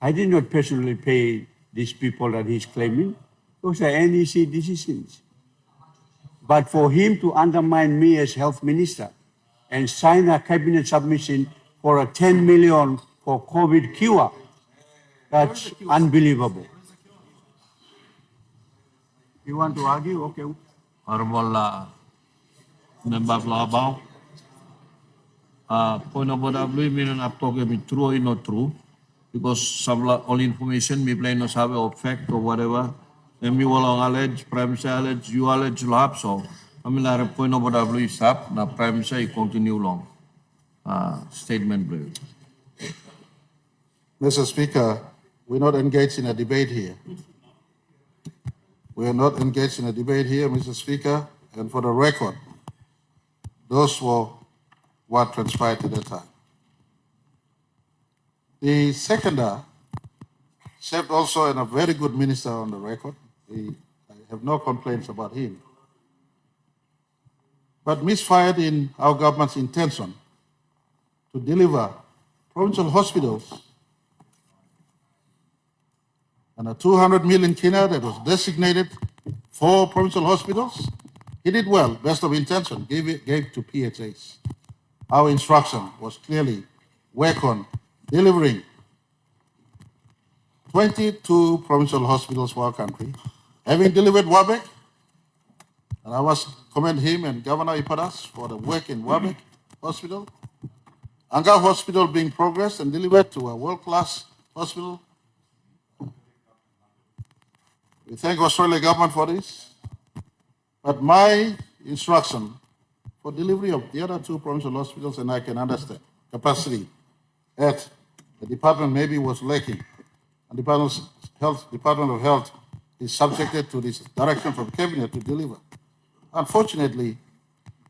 I did not personally pay these people that he's claiming. Those are NEC decisions. But for him to undermine me as health minister and sign a cabinet submission for a 10 million for COVID cure, that's unbelievable. You want to argue? Okay. Honorable Member Blabao, point of W, meaning I'm talking true or not true, because some all information me play no sabe or fact or whatever. And me will allege, Prime Minister allege, you allege lab so. I mean, I point of W is up. Now Prime Minister continue long. Statement, please. Mr. Speaker, we're not engaged in a debate here. We are not engaged in a debate here, Mr. Speaker, and for the record, those were what transpired at that time. The seconder served also in a very good minister on the record. I have no complaints about him. But misfired in our government's intention to deliver provincial hospitals and a 200 million kina that was designated for provincial hospitals. He did well, best of intention, gave to PHAs. Our instruction was clearly work on delivering 22 provincial hospitals for our country having delivered Wabek, and I must commend him and Governor Iparas for the work in Wabek Hospital. Anga Hospital being progressed and delivered to a world-class hospital. We thank Australia government for this. But my instruction for delivery of the other two provincial hospitals, and I can understand capacity at the department maybe was lacking. And Department of Health is subjected to this direction from Cabinet to deliver. Unfortunately,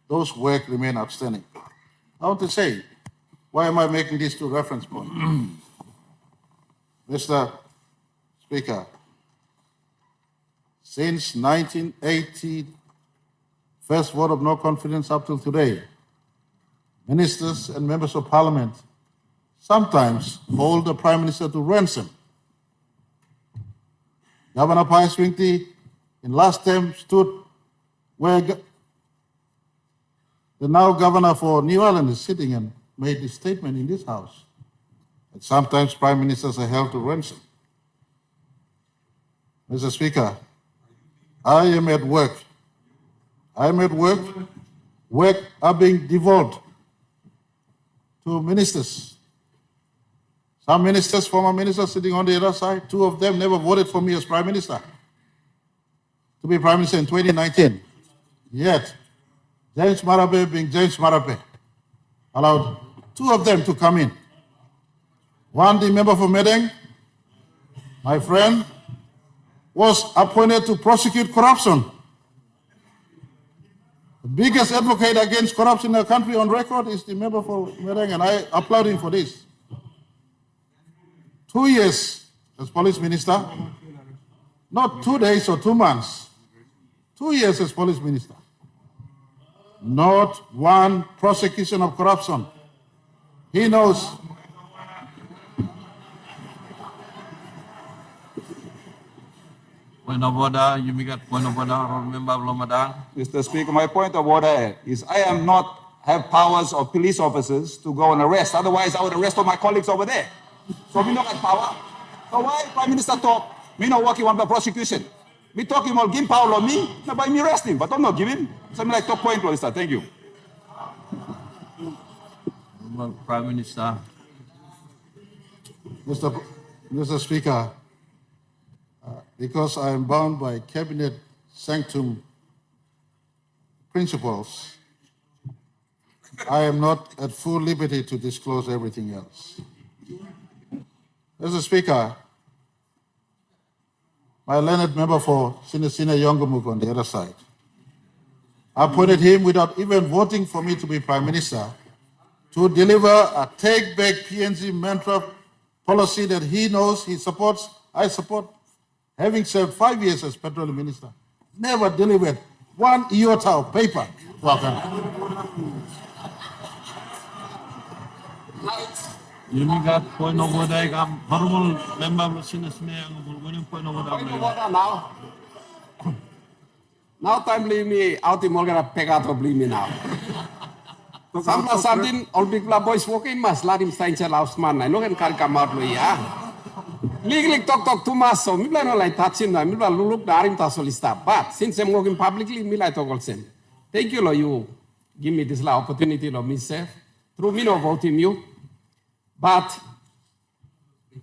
those work remain outstanding. I want to say, why am I making these two reference points? Mr. Speaker, since 1980, first vote of no confidence up till today, ministers and members of parliament sometimes hold the Prime Minister to ransom. Governor Pius Wingti in last term stood where the now governor for New Ireland is sitting and made this statement in this house. And sometimes prime ministers are held to ransom. Mr. Speaker, I am at work. Work are being devolved to ministers. Some ministers, former ministers sitting on the other side, two of them never voted for me as Prime Minister, to be Prime Minister in 2019. Yet, James Marape being James Marape, allowed two of them to come in. One, the member for Medeng, my friend, was appointed to prosecute corruption. The biggest advocate against corruption in the country on record is the member for Medeng, and I applaud him for this. 2 years as police minister, not 2 days or 2 months, 2 years as police minister. Not one prosecution of corruption. He knows. Point of order, you make a point of order, member of Ramadan. Mr. Speaker, my point of order is I am not have powers of police officers to go and arrest. Otherwise, I would arrest all my colleagues over there. So we don't have power. So why Prime Minister talk? Me not working on the prosecution. Me talking about give power on me, not by me arresting, but I'm not giving. Something like top point, Mr. Thank you. Prime Minister. Mr. Speaker, because I am bound by cabinet sanctum principles, I am not at full liberty to disclose everything else. Mr. Speaker, my learned member for Sinisina Yongumuk on the other side, I appointed him without even voting for me to be Prime Minister to deliver a take back PNG mantra policy that he knows he supports, I support, having served 5 years as Petroleum Minister. Never delivered one iota of paper to our country. You make a point of order, I'm horrible member of the Senate, winning point of order. Now, now time believe me, out in Morgan, pick out of believe me now. Something, all big boys walking must let him sign house man. I know can come out, yeah. Legally talk too much, so maybe I don't like touching them, maybe I look the Arim Tasolista. But since I'm working publicly, me like talk also. Thank you, you give me this opportunity of myself. Through me, no voting you. But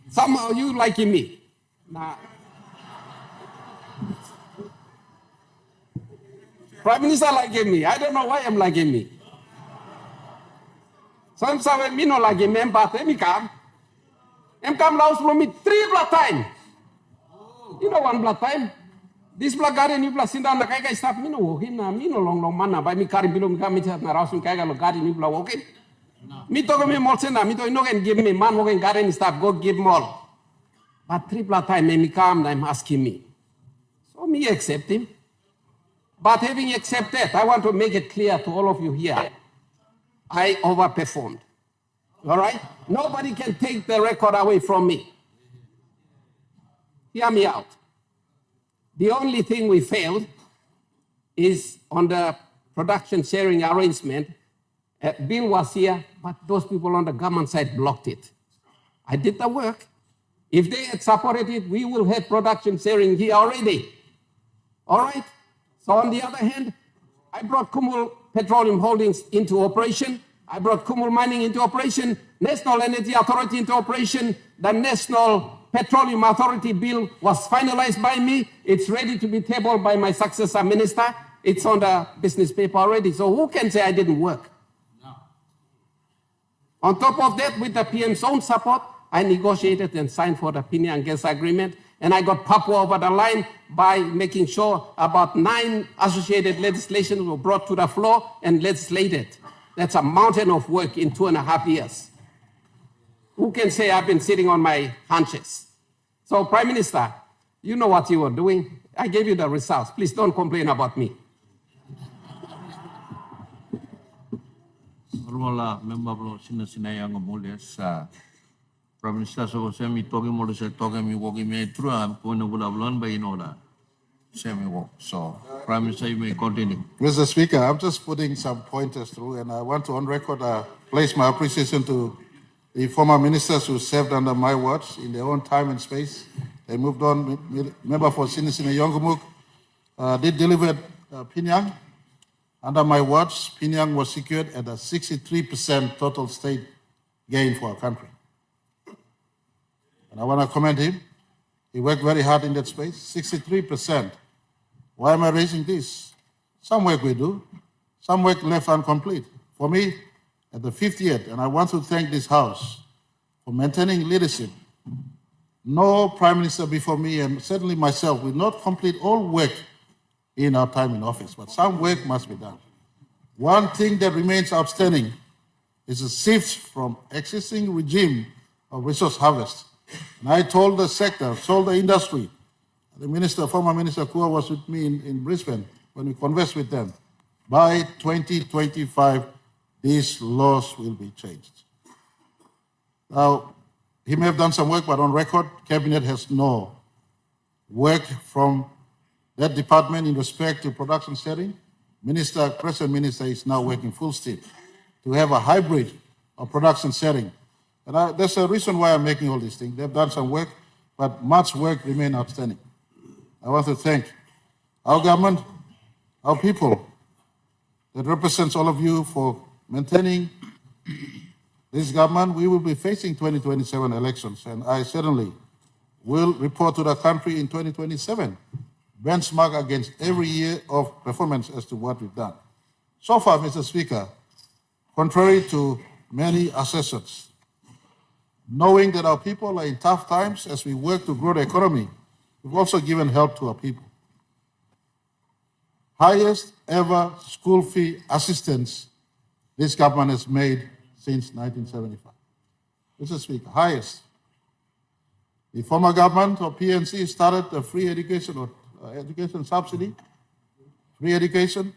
somehow you liking me. Nah. Prime Minister liking me. I don't know why I'm liking me. Sometimes me no like him, but let me come. I'm come now from me 3 blood time. You know 1 blood time. This blood garden you blood sinda na kaya stop me no walking na me no long mana by me carry below me come me na raus me kaya lo garden you blood walking. Me talk me more senda me to no can give me man walking garden stop go give more. But 3 blood time me come I'm asking me. So me accept him. But having accepted, I want to make it clear to all of you here. I overperformed. All right? Nobody can take the record away from me. Hear me out. The only thing we failed is on the production sharing arrangement. Bill was here, but those people on the government side blocked it. I did the work. If they had supported it, we will have production sharing here already. All right? So on the other hand, I brought Kumul Petroleum Holdings into operation. I brought Kumul Mining into operation, National Energy Authority into operation. The National Petroleum Authority bill was finalized by me. It's ready to be tabled by my successor minister. It's on the business paper already. So who can say I didn't work? No. On top of that, with the PM's own support, I negotiated and signed for the Pinang gas agreement, and I got Papua over the line by making sure about 9 associated legislations were brought to the floor and legislated. That's a mountain of work in 2.5 years. Who can say I've been sitting on my haunches? So, Prime Minister, you know what you were doing. I gave you the results. Please don't complain about me. Normal member of Sinasina yang mulias Prime Minister so semi talking more say talking me walking me through and point of bulan by in order. Semi walk. So Prime Minister, you may continue. Mr. Speaker, I'm just putting some pointers through, and I want to on record place my appreciation to the former ministers who served under my watch in their own time and space. They moved on. Member for Sinasina Yongumuk did deliver Pinang. Under my watch, Pinang was secured at a 63% total state gain for our country. And I want to commend him. He worked very hard in that space, 63%. Why am I raising this? Some work we do, some work left incomplete. For me, at the 50th, and I want to thank this House for maintaining leadership. No Prime Minister before me, and certainly myself, will not complete all work in our time in office, but some work must be done. One thing that remains outstanding is a shift from existing regime of resource harvest. And I told the sector, told the industry, the minister, former Minister Kua was with me in Brisbane when we conversed with them. By 2025, these laws will be changed. Now, he may have done some work, but on record, Cabinet has no work from that department in respect to production setting. Present Minister is now working full steam to have a hybrid of production setting. And there's a reason why I'm making all these things. They've done some work, but much work remains outstanding. I want to thank our government, our people that represents all of you for maintaining this government. We will be facing 2027 elections, and I certainly will report to the country in 2027, benchmark against every year of performance as to what we've done. So far, Mr. Speaker, contrary to many assessors, knowing that our people are in tough times as we work to grow the economy, we've also given help to our people. Highest ever school fee assistance this government has made since 1975. Mr. Speaker, highest. The former government of PNC started a free education or education subsidy, free education,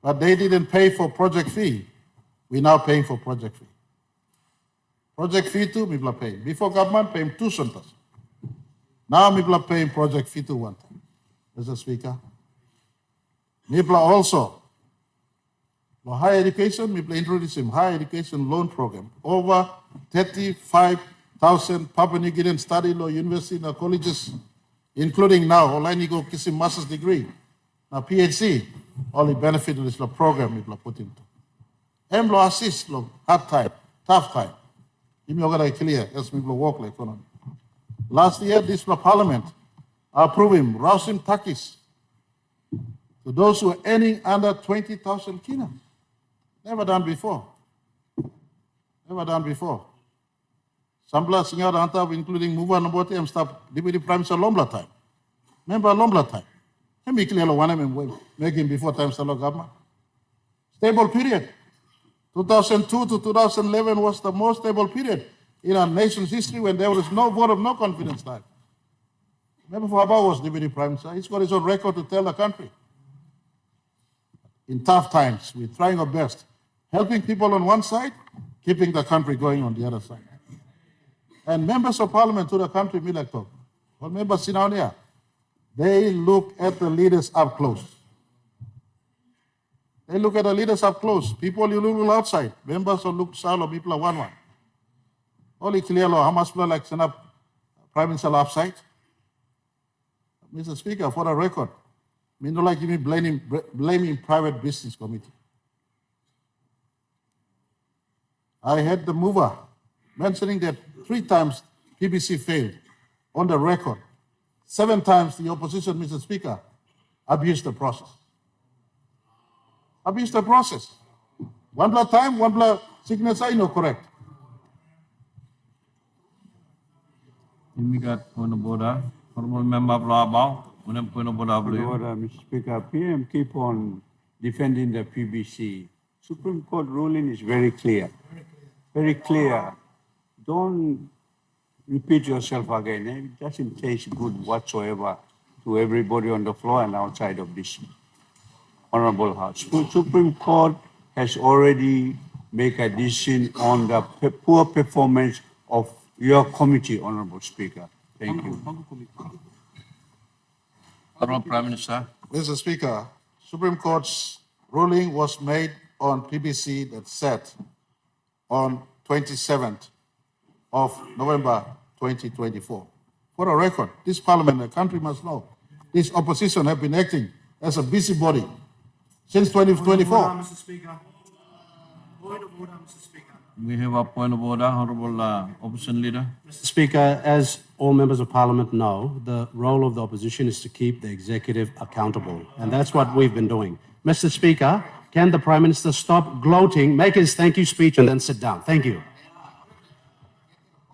but they didn't pay for project fee. We're now paying for project fee. Project fee too, people are paying. Before government, paying 2 centers. Now people are paying project fee to 1 time. Mr. Speaker, people are also, for higher education, people are introducing higher education loan program. Over 35,000 Papua New Guinean study law university and colleges, including now, Olainigo Kisim master's degree. Now PhD, only benefit of this program people are put into. MLO assist, hard time, tough time. Give me a clear, as people work like economy. Last year, this Parliament approving Rausim Takis to those who are earning under 20,000 kina. Never done before. Never done before. Sambla Singar Antab, including Muba Nabote and staff, Deputy Prime Minister Lombla time. Remember Lombla time? Let me clear one and making before time Salo government. Stable period. 2002 to 2011 was the most stable period in our nation's history when there was no vote of no confidence time. Remember Faba was Deputy Prime Minister. He's got his own record to tell the country. In tough times, we're trying our best, helping people on one side, keeping the country going on the other side. And members of parliament to the country, Milaktok, or members in our here, they look at the leaders up close. They look at the leaders up close. People you look outside. Members of look salo, people are one. Only clear law, how much people like send up Prime Minister upside? Mr. Speaker, for the record, Me no like me blaming private business committee. I had the mover mentioning that 3 times PBC failed on the record. 7 times the opposition, Mr. Speaker, abused the process. Abused the process. One blood time, one blood signature, no correct. We got point of order. Honorable Member Blabao, point of order, Point of blue. order, Mr. Speaker, PM keep on defending the PBC. Supreme Court ruling is very clear. Very clear. Don't repeat yourself again. It doesn't taste good whatsoever to everybody on the floor and outside of this honorable house. Supreme Court has already made a decision on the poor performance of your committee, Honorable Speaker. Thank you. Honorable Prime Minister. Mr. Speaker, Supreme Court's ruling was made on PBC that said on 27th of November 2024. For the record, this parliament, the country must know, this opposition have been acting as a busybody since 2024. Mr. Speaker. Point of order, Mr. Speaker. We have a point of order, Honorable Opposition Leader. Mr. Speaker, as all members of parliament know, the role of the opposition is to keep the executive accountable. And that's what we've been doing. Mr. Speaker, can the Prime Minister stop gloating, make his thank you speech, and then sit down? Thank you.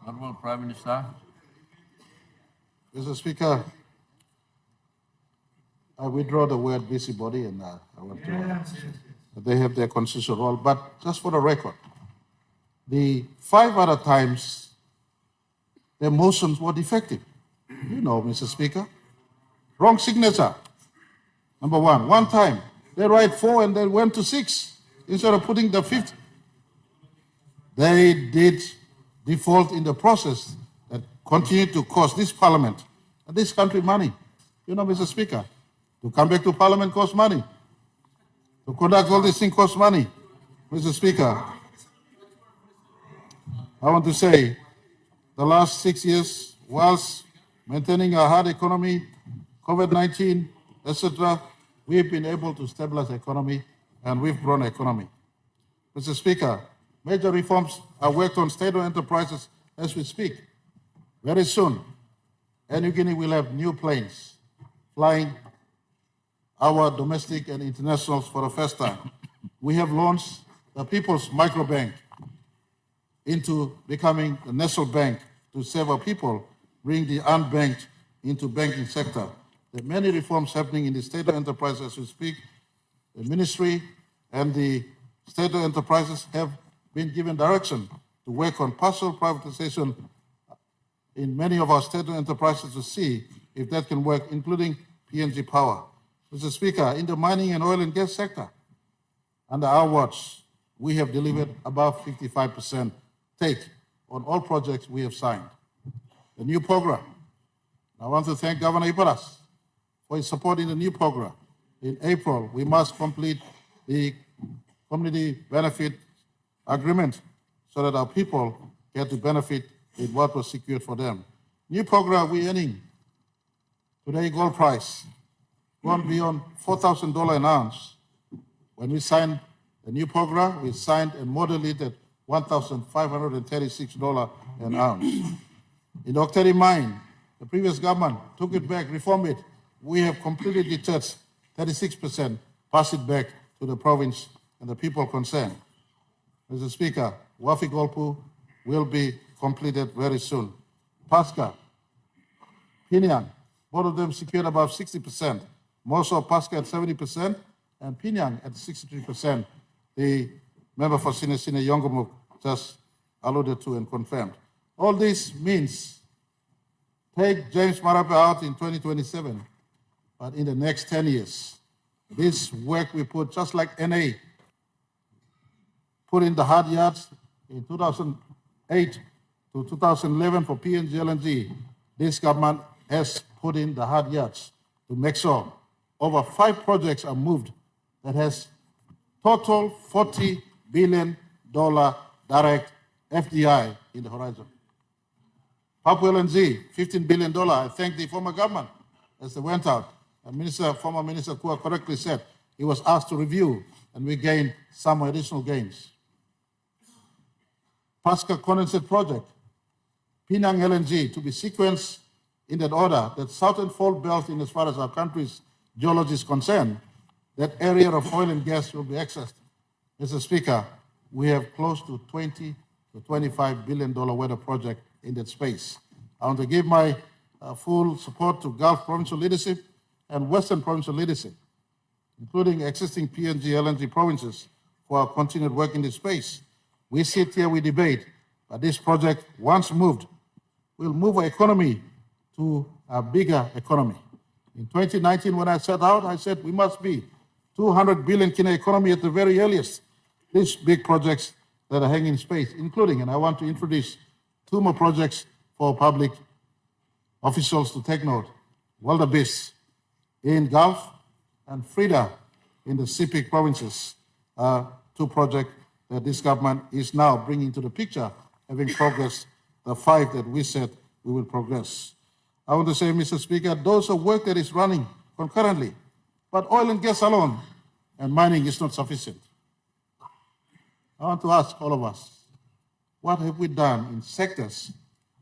Honorable Prime Minister. Mr. Speaker, I withdraw the word busybody and I want to, they have their constitutional role. But just for the record, the 5 other times their motions were defective. You know, Mr. Speaker. Wrong signature. Number 1. One time, they write 4 and they went to 6 instead of putting the 5th. They did default in the process that continued to cost this parliament and this country money. You know, Mr. Speaker, to come back to parliament costs money. To conduct all these things costs money. Mr. Speaker, I want to say the last 6 years, whilst maintaining a hard economy, COVID-19, etc., we've been able to stabilize the economy and we've grown the economy. Mr. Speaker, major reforms are worked on state-owned enterprises as we speak. Very soon, New Guinea will have new planes flying our domestic and internationals for the first time. We have launched the People's Microbank into becoming the national bank to serve our people, bring the unbanked into banking sector. There are many reforms happening in the state-owned enterprise as we speak. The ministry and the state-owned enterprises have been given direction to work on partial privatization in many of our state-owned enterprises to see if that can work, including PNG Power. Mr. Speaker, in the mining and oil and gas sector, under our watch, we have delivered above 55% take on all projects we have signed. The new program, I want to thank Governor Iparas for his support in the new program. In April, we must complete the community benefit agreement so that our people get to benefit in what was secured for them. New program, we're earning today gold price gone beyond $4,000 an ounce. When we signed the new program, we signed and modeled it at $1,536 an ounce. In the Octari mine, the previous government took it back, reformed it. We have completely detached 36%, passed it back to the province and the people concerned. Mr. Speaker, Wafi Golpu will be completed very soon. Pasca, Piniang, both of them secured above 60%. Most of Pasca at 70% and Piniang at 63%. The member for Sinesine Yongomuk just alluded to and confirmed. All this means take James Marape out in 2027, but in the next 10 years, this work we put, just like NA, put in the hard yards in 2008 to 2011 for PNG LNG, this government has put in the hard yards to make sure over 5 projects are moved that has total $40 billion direct FDI in the horizon. Papua LNG, $15 billion. I thank the former government as they went out. Former Minister Kua correctly said, he was asked to review, and we gained some additional gains. Pasca Condensate Project, Penang LNG, to be sequenced in that order, that southern fault belt, in as far as our country's geology is concerned, that area of oil and gas will be accessed. Mr. Speaker, we have close to $20 to $25 billion worth of project in that space. I want to give my full support to Gulf provincial leadership and Western provincial leadership, including existing PNG LNG provinces, for our continued work in this space. We sit here, we debate, but this project, once moved, will move our economy to a bigger economy. In 2019, when I set out, I said we must be 200 billion Kina economy at the very earliest. These big projects that are hanging in space, including, and I want to introduce 2 more projects for public officials to take note. Wildebeest in Gulf and Frida in the CPIC provinces, 2 projects that this government is now bringing to the picture, having progressed the 5 that we said we will progress. I want to say, Mr. Speaker, those are work that is running concurrently, but oil and gas alone and mining is not sufficient. I want to ask all of us, what have we done in sectors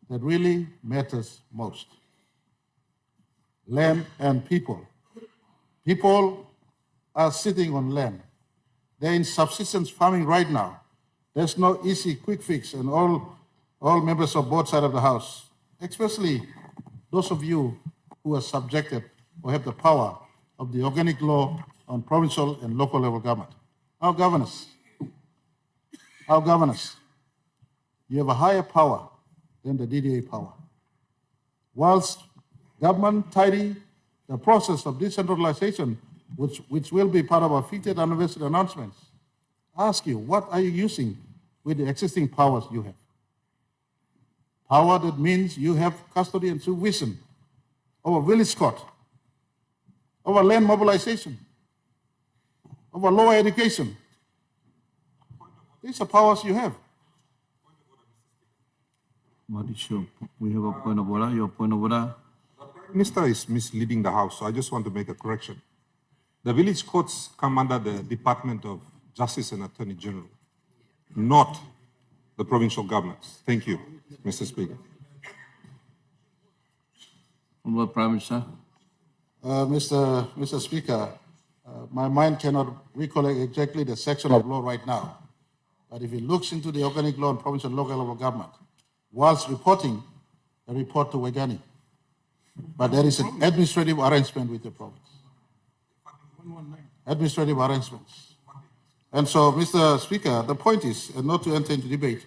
that really matters most? Land and people. People are sitting on land. They're in subsistence farming right now. There's no easy quick fix, and all members of both sides of the House, especially those of you who are subjected or have the power of the organic law on provincial and local level government. Our governors, you have a higher power than the DDA power. Whilst government tidy the process of decentralization, which will be part of our 50th anniversary announcements, ask you, what are you using with the existing powers you have? Power that means you have custody and supervision over village court, over land mobilization, over lower education. These are powers you have. We have a point of order. Your point of order. The Minister is misleading the House, so I just want to make a correction. The village courts come under the Department of Justice and Attorney General, not the provincial governments. Thank you, Mr. Speaker. Honourable Prime Minister. Mr. Speaker, my mind cannot recollect exactly the section of law right now. But if it looks into the organic law and provincial and local level government, whilst reporting, a report to Wegani. But there is an administrative arrangement with the province. Administrative arrangements. And so, Mr. Speaker, the point is, and not to enter into debate,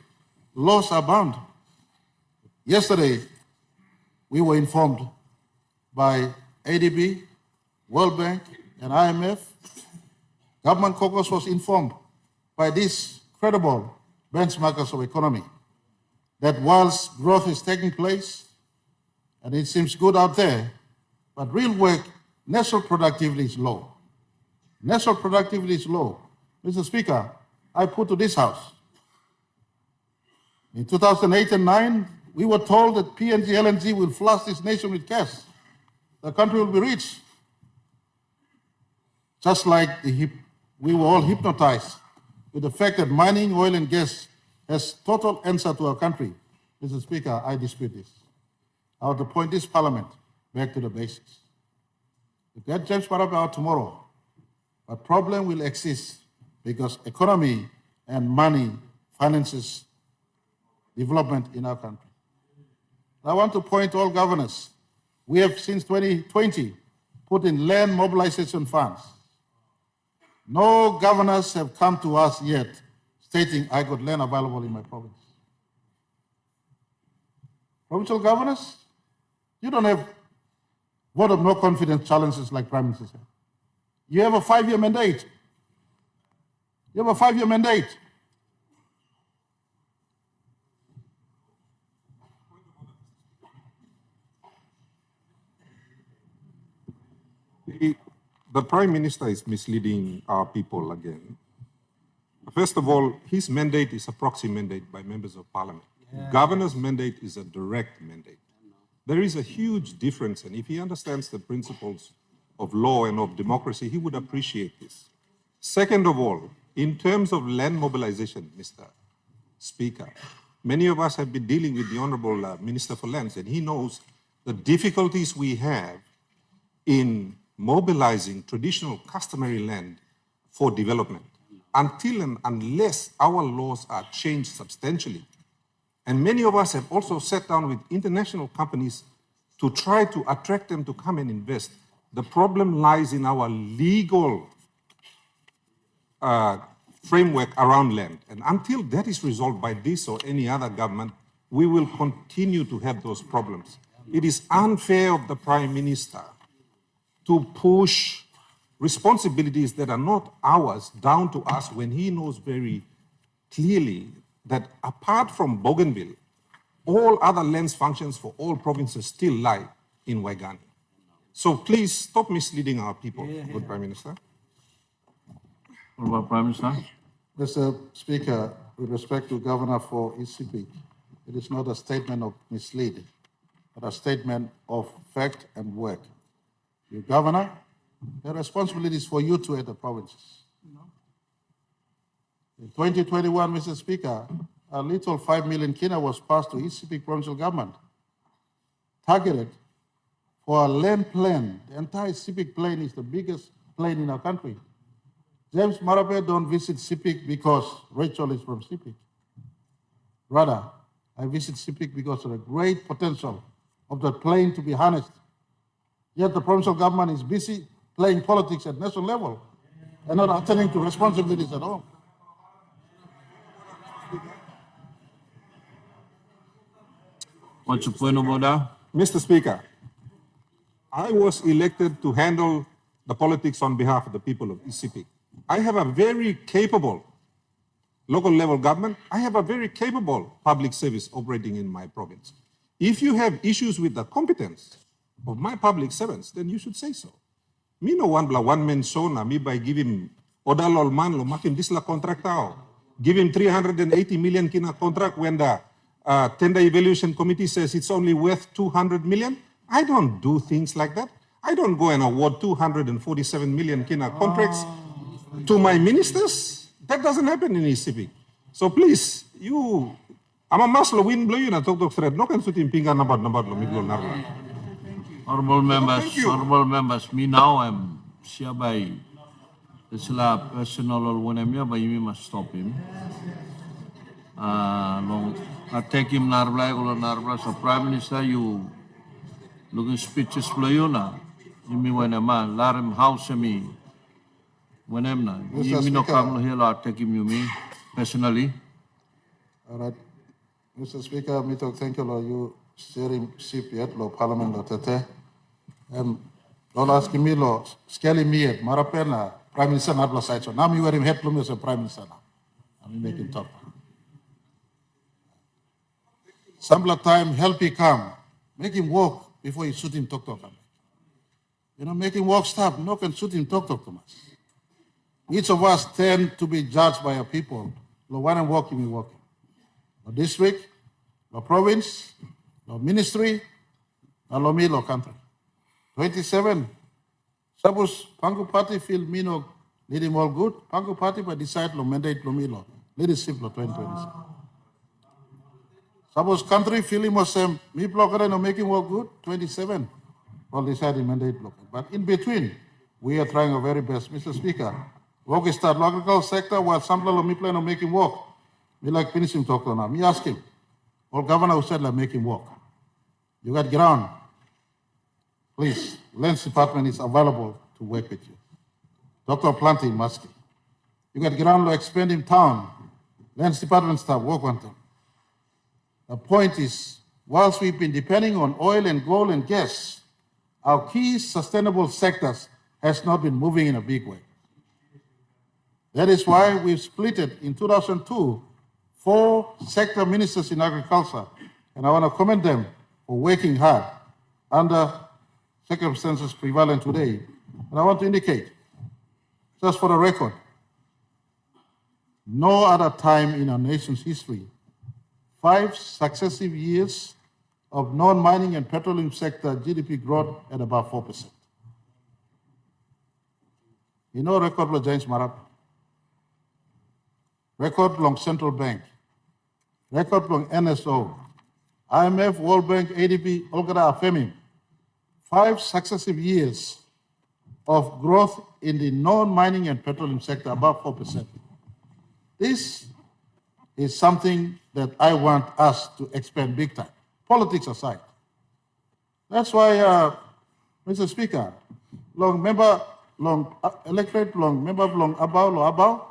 laws are bound. Yesterday, we were informed by ADB, World Bank, and IMF. Government caucus was informed by these credible benchmarkers of economy that whilst growth is taking place, and it seems good out there, but real work, national productivity is low. National productivity is low. Mr. Speaker, I put to this House. In 2008 and 9, we were told that PNG LNG will flush this nation with cash. The country will be rich. Just like we were all hypnotized with the fact that mining, oil and gas has total answer to our country. Mr. Speaker, I dispute this. I want to point this Parliament back to the basics. We get James Parabe out tomorrow, but problem will exist because economy and money finances development in our country. I want to point to all governors. We have since 2020 put in land mobilization funds. No governors have come to us yet stating I got land available in my province. Provincial governors, you don't have vote of no confidence challenges like Prime Minister said. You have a 5-year mandate. You have a 5-year mandate. The Prime Minister is misleading our people again. First of all, his mandate is a proxy mandate by members of Parliament. Governor's mandate is a direct mandate. There is a huge difference, and if he understands the principles of law and of democracy, he would appreciate this. Second of all, in terms of land mobilization, Mr. Speaker, many of us have been dealing with the Honorable Minister for Lands, and he knows the difficulties we have in mobilizing traditional customary land for development until and unless our laws are changed substantially. And many of us have also sat down with international companies to try to attract them to come and invest. The problem lies in our legal framework around land. And until that is resolved by this or any other government, we will continue to have those problems. It is unfair of the Prime Minister to push responsibilities that are not ours down to us when he knows very clearly that apart from Bougainville, all other lands functions for all provinces still lie in Waigani. So please stop misleading our people, good Prime Minister. Honorable Prime Minister. Mr. Speaker, with respect to Governor for ECP, it is not a statement of misleading, but a statement of fact and work. You Governor, the responsibility is for you two at the provinces. In 2021, Mr. Speaker, a little 5 million kina was passed to ECP provincial government, targeted for a land plan. The entire CPIC plain is the biggest plain in our country. James Marape don't visit CPIC because Rachel is from CPIC. Rather, I visit CPIC because of the great potential of the plain to be harnessed. Yet the provincial government is busy playing politics at national level and not attending to responsibilities at all. What's your point of order? Mr. Speaker, I was elected to handle the politics on behalf of the people of ECP. I have a very capable local level government. I have a very capable public service operating in my province. If you have issues with the competence of my public servants, then you should say so. Me no one man show na me by give him odalol man lo makin disla contract tao. Give him 380 million kina contract when the tender evaluation committee says it's only worth 200 million. I don't do things like that. I don't go and award 247 million kina contracts to my ministers. That doesn't happen in ECP. So please, you, I'm a maslo win blow you na talk thread. No can suit in pinga nabat lo miglo narla. Honorable members, me now I'm hereby it's a personal or when I'm here, but you must stop him. Long I take him narbla so Prime Minister you looking speeches flow you na. You mean when a man let him house me when I'm not. You mean no come here I take him you mean personally. All right. Mr. Speaker, me talk thank you, Lord, you steering CPF, Lord Parliament, Lord Tete. Lord asking me, Lord, scaling me at Marapena, Prime Minister Nabla side. So now me wearing head plume as a Prime Minister now. I'm making top. Sample time, help he come. Make him walk before you shoot him talk. You know, make him walk stop. No can shoot him talk to us. Each of us tend to be judged by our people. Lord, when I'm walking, we walking. No district, no province, no ministry, no me, no country. 27. Suppose Pangu Party feel me no lead him all good. Pangu Party but decide lo mandate lo me lo leadership lo 2027. Suppose country feel him was me blocker no make him all good. 27. Well decide him mandate lo. But in between, we are trying our very best, Mr. Speaker. Work start local sector while some lo me plan to make him work. Me like finish him talk now. Me ask him. All governor who said like make him work. You got ground. Please, Lands Department is available to work with you. Dr. Planty Maski. You got ground law expand in town. Lands Department staff work on them. The point is, whilst we've been depending on oil and gold and gas, our key sustainable sectors has not been moving in a big way. That is why we've split it in 2002, 4 sector ministers in agriculture, and I want to commend them for working hard under circumstances prevalent today. And I want to indicate, just for the record, no other time in our nation's history, 5 successive years of non-mining and petroleum sector GDP growth at about 4%. You know record lo James Marap. Record long Central Bank. Record long NSO. IMF, World Bank, ADB, Olgada Afemi. 5 successive years of growth in the non-mining and petroleum sector, above 4%. This is something that I want us to expand big time, politics aside. That's why, Mr. Speaker, long member, long electorate, long member, long abao,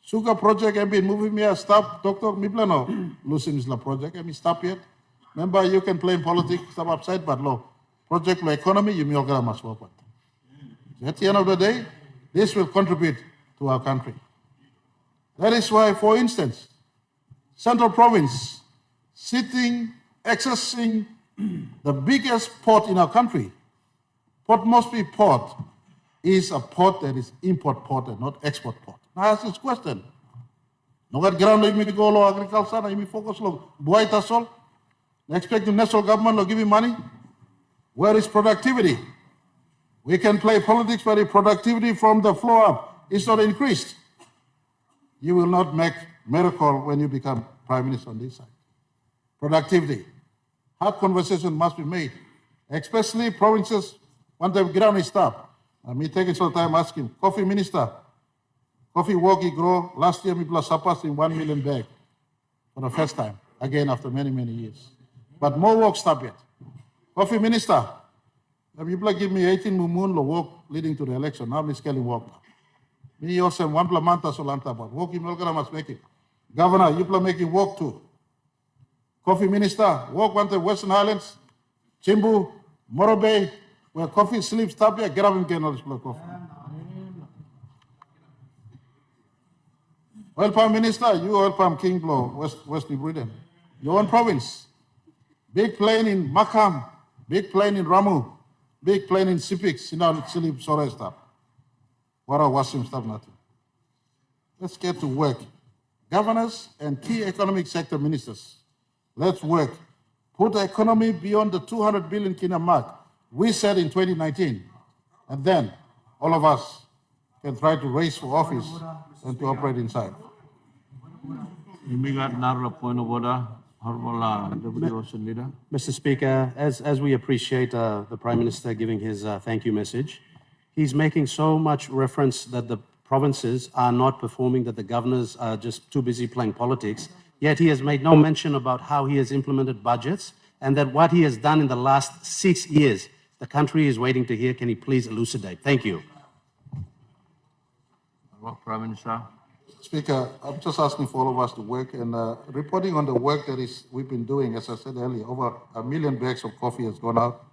Sugar project have been moving me a stop, Dr. Miplano, losing this project, and me stop yet. Remember, you can play in politics, stop upside, but law. Project law economy, you may all must work with. At the end of the day, this will contribute to our country. That is why, for instance, Central Province, accessing the biggest port in our country, Port Moresby Port, is a port that is import port and not export port. Now I ask this question. No got ground like me to go law agriculture, and me focus on buy tasol. Expect the national government to give me money. Where is productivity? We can play politics, but if productivity from the floor up is not increased, you will not make miracle when you become prime minister on this side. Productivity. Hard conversation must be made, especially provinces want the ground is stop. Me taking some time asking, coffee minister, coffee walkie grow, last year we plus surpassing 1 million bag for the first time, again after many, many years. But more work stop yet. Coffee minister, people give me 18 mumun lo work leading to the election, now I'm scaling work. Me also 1 plamanta solanta, but work in Melgara must make it. Governor, you plan making work too. Coffee minister, work on the Western Highlands, Chimbu, Moro Bay, where coffee sleeps, stop here, get up and get another coffee. Oil Palm Minister, you Oil Palm King Blow, West New Britain. Your own province. Big plane in Makam, big plane in Ramu, big plane in Sipik, Sinan Silip Sore stuff. What are Wasim stuff nothing. Let's get to work. Governors and key economic sector ministers, let's work. Put the economy beyond the 200 billion kina mark we said in 2019. And then all of us can try to race for office and to operate inside. You got another point of order. Mr. Speaker, as we appreciate the Prime Minister giving his thank you message, he's making so much reference that the provinces are not performing, that the governors are just too busy playing politics, yet he has made no mention about how he has implemented budgets and that what he has done in the last 6 years, the country is waiting to hear. Can he please elucidate? Thank you. Prime Minister. Speaker, I'm just asking for all of us to work and reporting on the work that we've been doing. As I said earlier, over 1 million bags of coffee has gone out.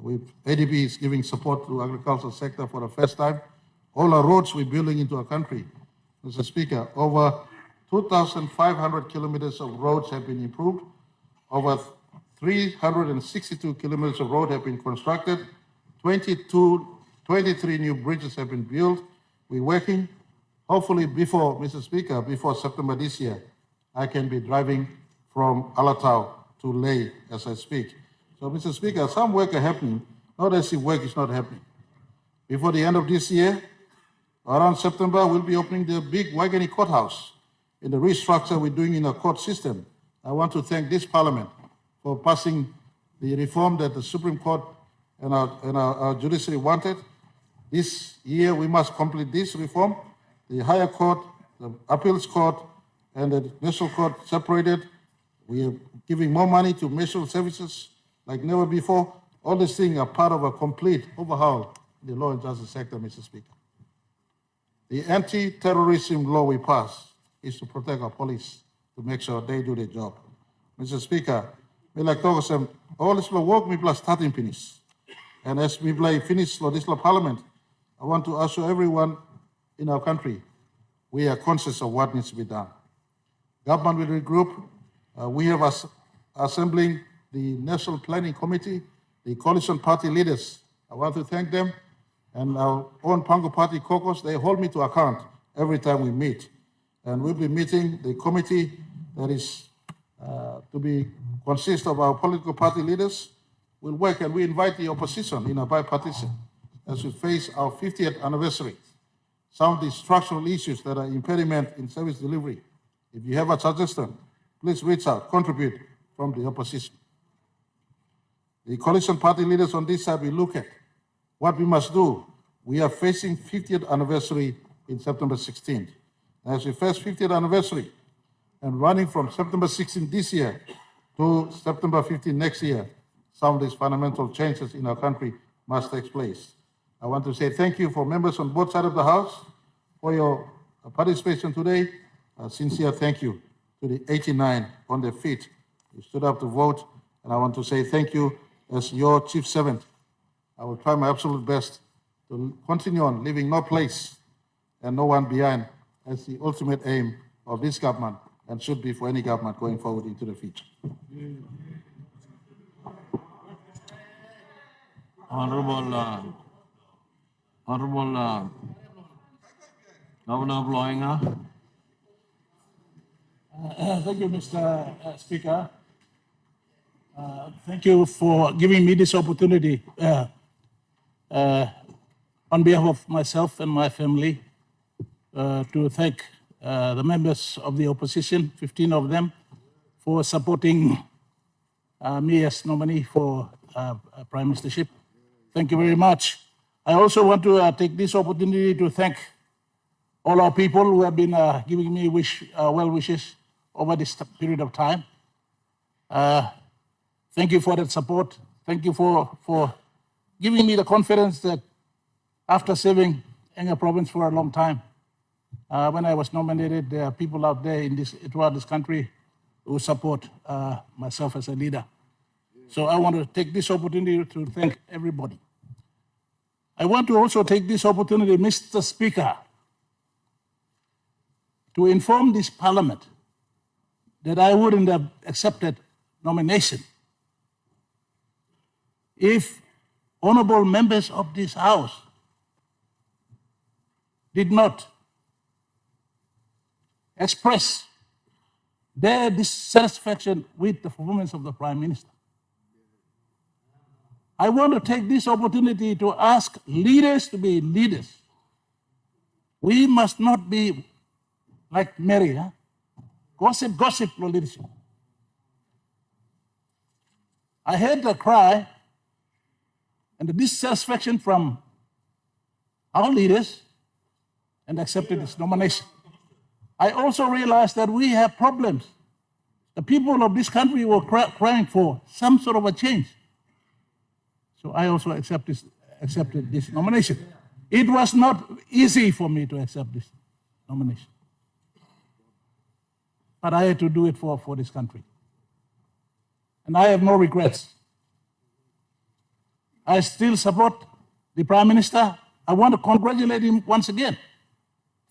ADB is giving support to the agricultural sector for the first time. All our roads we're building into our country. Mr. Speaker, over 2,500 kilometers of roads have been improved. Over 362 kilometers of road have been constructed. 23 new bridges have been built. We're working. Hopefully before, Mr. Speaker, before September this year, I can be driving from Alatau to Leh as I speak. So, Mr. Speaker, some work are happening, not as if work is not happening. Before the end of this year, around September, we'll be opening the big Waigani courthouse in the restructure we're doing in our court system. I want to thank this Parliament for passing the reform that the Supreme Court and our judiciary wanted. This year, we must complete this reform. The higher court, the appeals court, and the national court separated. We are giving more money to national services like never before. All these things are part of a complete overhaul in the law and justice sector, Mr. Speaker. The anti-terrorism law we passed is to protect our police, to make sure they do their job. Mr. Speaker, we like to say, all this work we plus starting finish. And as we finish this Parliament, I want to assure everyone in our country, we are conscious of what needs to be done. Government will regroup. We have assembling the National Planning Committee, the coalition party leaders. I want to thank them and our own Pango Party caucus. They hold me to account every time we meet. And we'll be meeting the committee that is to consist of our political party leaders. We'll work and we invite the opposition in a bipartisan as we face our 50th anniversary, some of the structural issues that are impediment in service delivery. If you have a suggestion, please reach out, contribute from the opposition. The coalition party leaders on this side will look at what we must do. We are facing 50th anniversary in September 16th. As we face 50th anniversary and running from September 16th this year to September 15th next year, some of these fundamental changes in our country must take place. I want to say thank you for members on both sides of the House for your participation today. A sincere thank you to the 89 on their feet who stood up to vote. And I want to say thank you as your chief servant. I will try my absolute best to continue on leaving no place and no one behind as the ultimate aim of this government and should be for any government going forward into the future. Honorable Governor of Loinga. Thank you, Mr. Speaker. Thank you for giving me this opportunity on behalf of myself and my family to thank the members of the opposition, 15 of them, for supporting me as nominee for Prime Ministership. Thank you very much. I also want to take this opportunity to thank all our people who have been giving me well wishes over this period of time. Thank you for that support. Thank you for giving me the confidence that after serving Enga province for a long time, when I was nominated, there are people out there throughout this country who support myself as a leader. So I want to take this opportunity to thank everybody. I want to also take this opportunity, Mr. Speaker, to inform this Parliament that I wouldn't have accepted nomination if honorable members of this House did not express their dissatisfaction with the performance of the Prime Minister. I want to take this opportunity to ask leaders to be leaders. We must not be like Mary, gossip for leadership. I heard the cry and the dissatisfaction from our leaders and accepted this nomination. I also realized that we have problems. The people of this country were crying for some sort of a change. So I also accepted this nomination. It was not easy for me to accept this nomination. But I had to do it for this country. And I have no regrets. I still support the Prime Minister. I want to congratulate him once again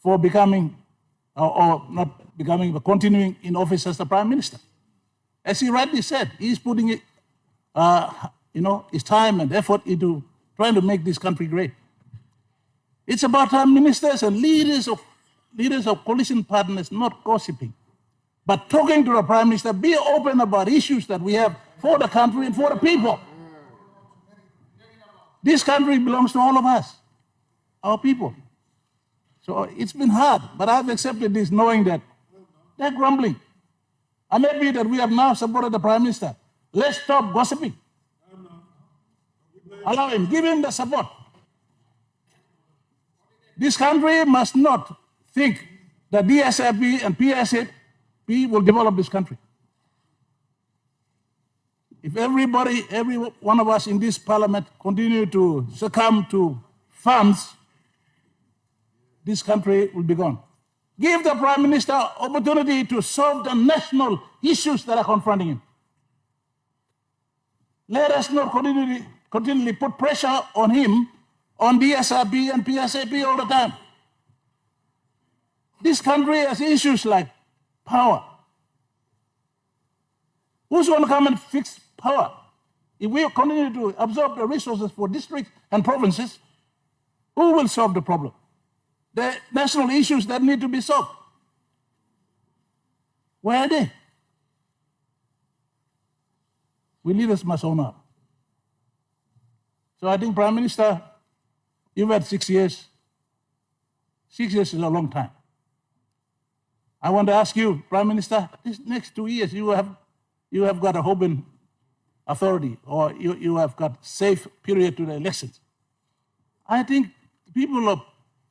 for becoming, or not becoming, but continuing in office as the Prime Minister. As he rightly said, he's putting it, his time and effort into trying to make this country great. It's about time ministers and leaders of coalition partners not gossiping, but talking to the Prime Minister, be open about issues that we have for the country and for the people. This country belongs to all of us, our people. So it's been hard, but I've accepted this knowing that they're grumbling. I'm happy that we have now supported the Prime Minister. Let's stop gossiping. Allow him, give him the support. This country must not think that DSAP and PSAP will develop this country. If every one of us in this Parliament continue to succumb to funds, this country will be gone. Give the Prime Minister opportunity to solve the national issues that are confronting him. Let us not continually put pressure on him, on DSRB and PSAP all the time. This country has issues like power. Who's going to come and fix power? If we continue to absorb the resources for districts and provinces, who will solve the problem? The national issues that need to be solved. Where are they? We leaders must own up. So I think, Prime Minister, You've had 6 years. 6 years is a long time. I want to ask you, Prime Minister, these next 2 years, you have got a open authority, or you have got safe period to the elections. I think the people of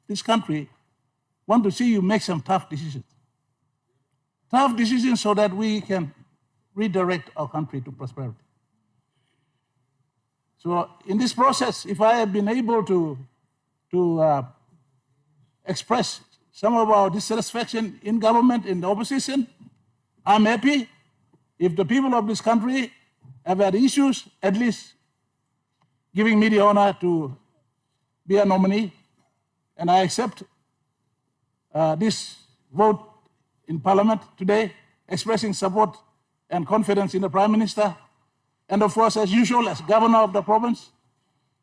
this country want to see you make some tough decisions. Tough decisions so that we can redirect our country to prosperity. So in this process, if I have been able to express some of our dissatisfaction in government, in the opposition, I'm happy. If the people of this country have had issues, at least giving me the honor to be a nominee, and I accept this vote in Parliament today, expressing support and confidence in the Prime Minister. And of course, as usual, as Governor of the province,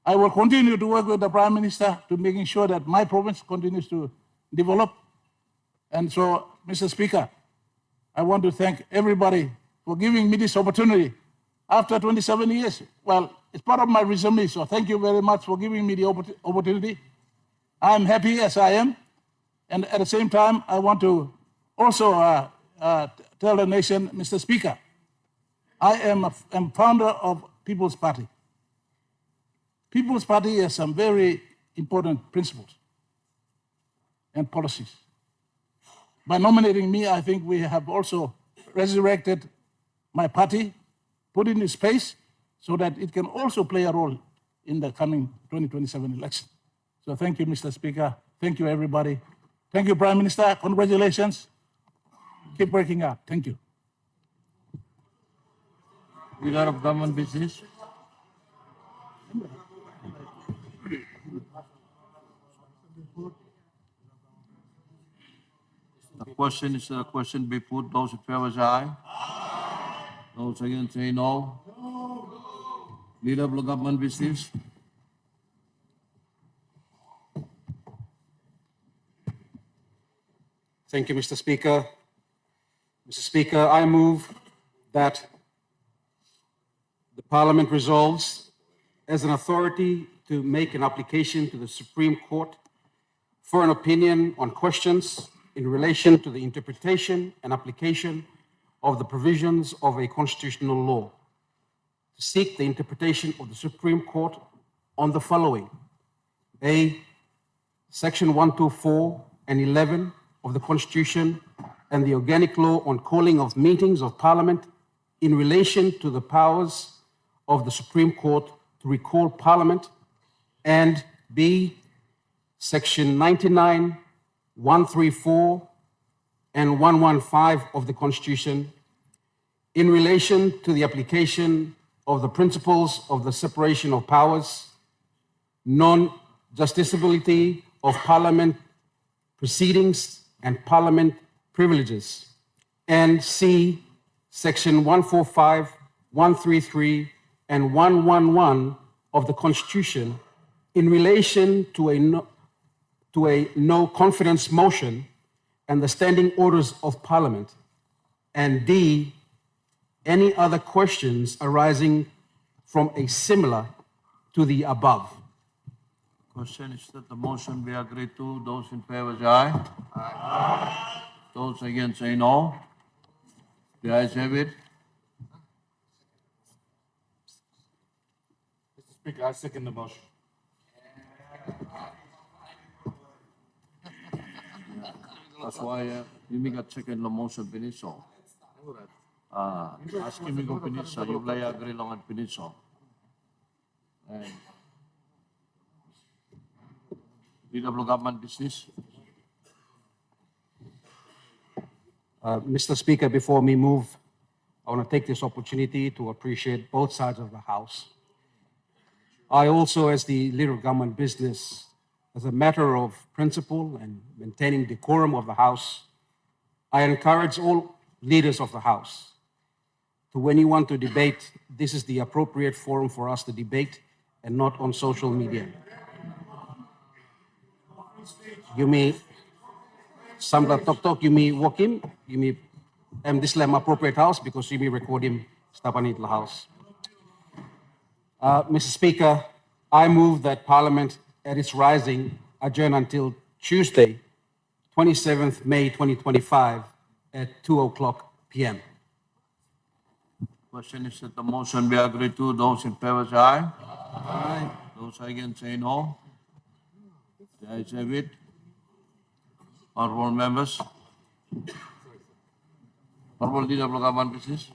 I will continue to work with the Prime Minister to making sure that my province continues to develop. And so, Mr. Speaker, I want to thank everybody for giving me this opportunity after 27 years. Well, it's part of my resume, so thank you very much for giving me the opportunity. I'm happy as I am. And at the same time, I want to also tell the nation, Mr. Speaker, I am founder of People's Party. People's Party has some very important principles and policies. By nominating me, I think we have also resurrected my party, put it in space so that it can also play a role in the coming 2027 election. So thank you, Mr. Speaker. Thank you, everybody. Thank you, Prime Minister. Congratulations. Keep working out. Thank you. Leader of Government Business. The question is a question be put. Those in favor say aye. Those against say no. Leader of the Government Business. Thank you, Mr. Speaker. Mr. Speaker, I move that the Parliament resolves as an authority to make an application to the Supreme Court for an opinion on questions in relation to the interpretation and application of the provisions of a constitutional law, to seek the interpretation of the Supreme Court on the following: A, Section 124 and 11 of the Constitution and the organic law on calling of meetings of Parliament in relation to the powers of the Supreme Court to recall Parliament, and B, Section 99, 134, and 115 of the Constitution in relation to the application of the principles of the separation of powers, non-justiciability of Parliament proceedings and Parliament privileges, and C, Section 145, 133, and 111 of the Constitution in relation to a no confidence motion and the standing orders of Parliament, and D, any other questions arising from a similar to the above. Question is that the motion be agreed to. Those in favor say aye. Aye. Those against say no. The ayes have it. Mr. Speaker, I second the motion. That's why you make a second the motion piniso. Asking me go piniso, you play agree long at piniso. Leader of Government Business. Mr. Speaker, before we move, I want to take this opportunity to appreciate both sides of the House. I also, as the Leader of Government Business, as a matter of principle and maintaining decorum of the House, I encourage all leaders of the House to, when you want to debate, this is the appropriate forum for us to debate and not on social media. You may, sambil tok-tok, you may walk in, you may, this is appropriate house because you may record him, stapan in the house. Mr. Speaker, I move that Parliament at its rising adjourn until Tuesday, 27th May 2025 at 2:00 p.m. Question is that the motion be agreed to. Those in favor say aye. Aye. Those against say no. The ayes have it. Honorable members. Honorable Leader of Local Government Business.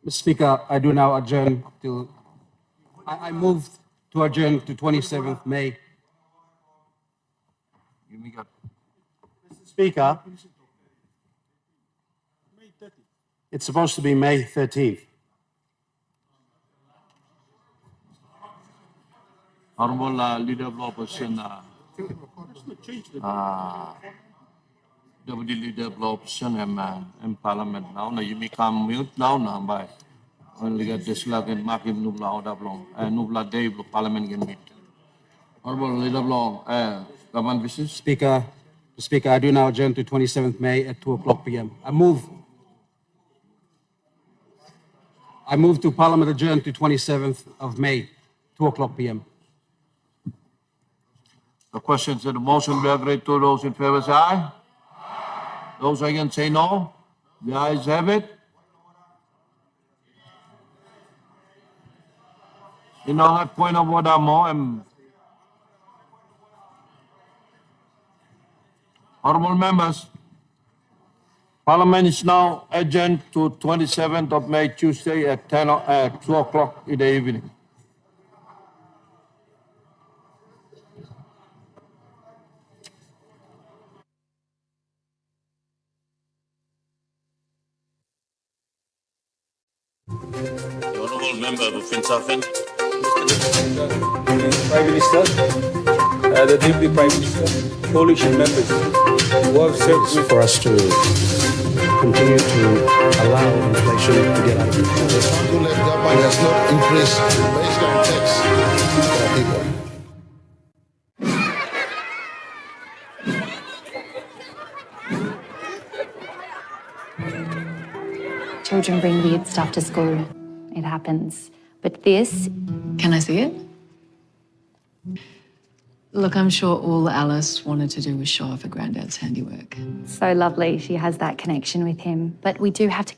Mr. Speaker, I do now adjourn till, I move to adjourn to 27th May. You may get. Speaker, it's supposed to be May 13th. Honorable Leader of the Opposition, Deputy Leader of the Opposition in Parliament now. Now you may come mute now. Now by only get this luck and mark him nubla out of long. Nubla day Parliament can meet. Honorable Leader of Government Business. Speaker, I do now adjourn to 27th May at 2:00 p.m. I move to Parliament adjourn to 27th of May, 2:00 p.m. The question said the motion be agreed to. Those in favor say aye. Those against say no. The ayes have it. You know that point of order more. Honorable members, Parliament is now adjourned to 27th of May, Tuesday at 2:00 in the evening. The Honourable Member of Finsafen. Prime Minister, the Deputy Prime Minister, coalition members who have served For us to continue to allow inflation to get out of control. The Santo-led government has not increased baseline tax for our people. Children bring weird stuff to school. It happens. But this... Can I see it? Look, I'm sure all Alice wanted to do was show off her granddad's handiwork. So lovely she has that connection with him. But we do have to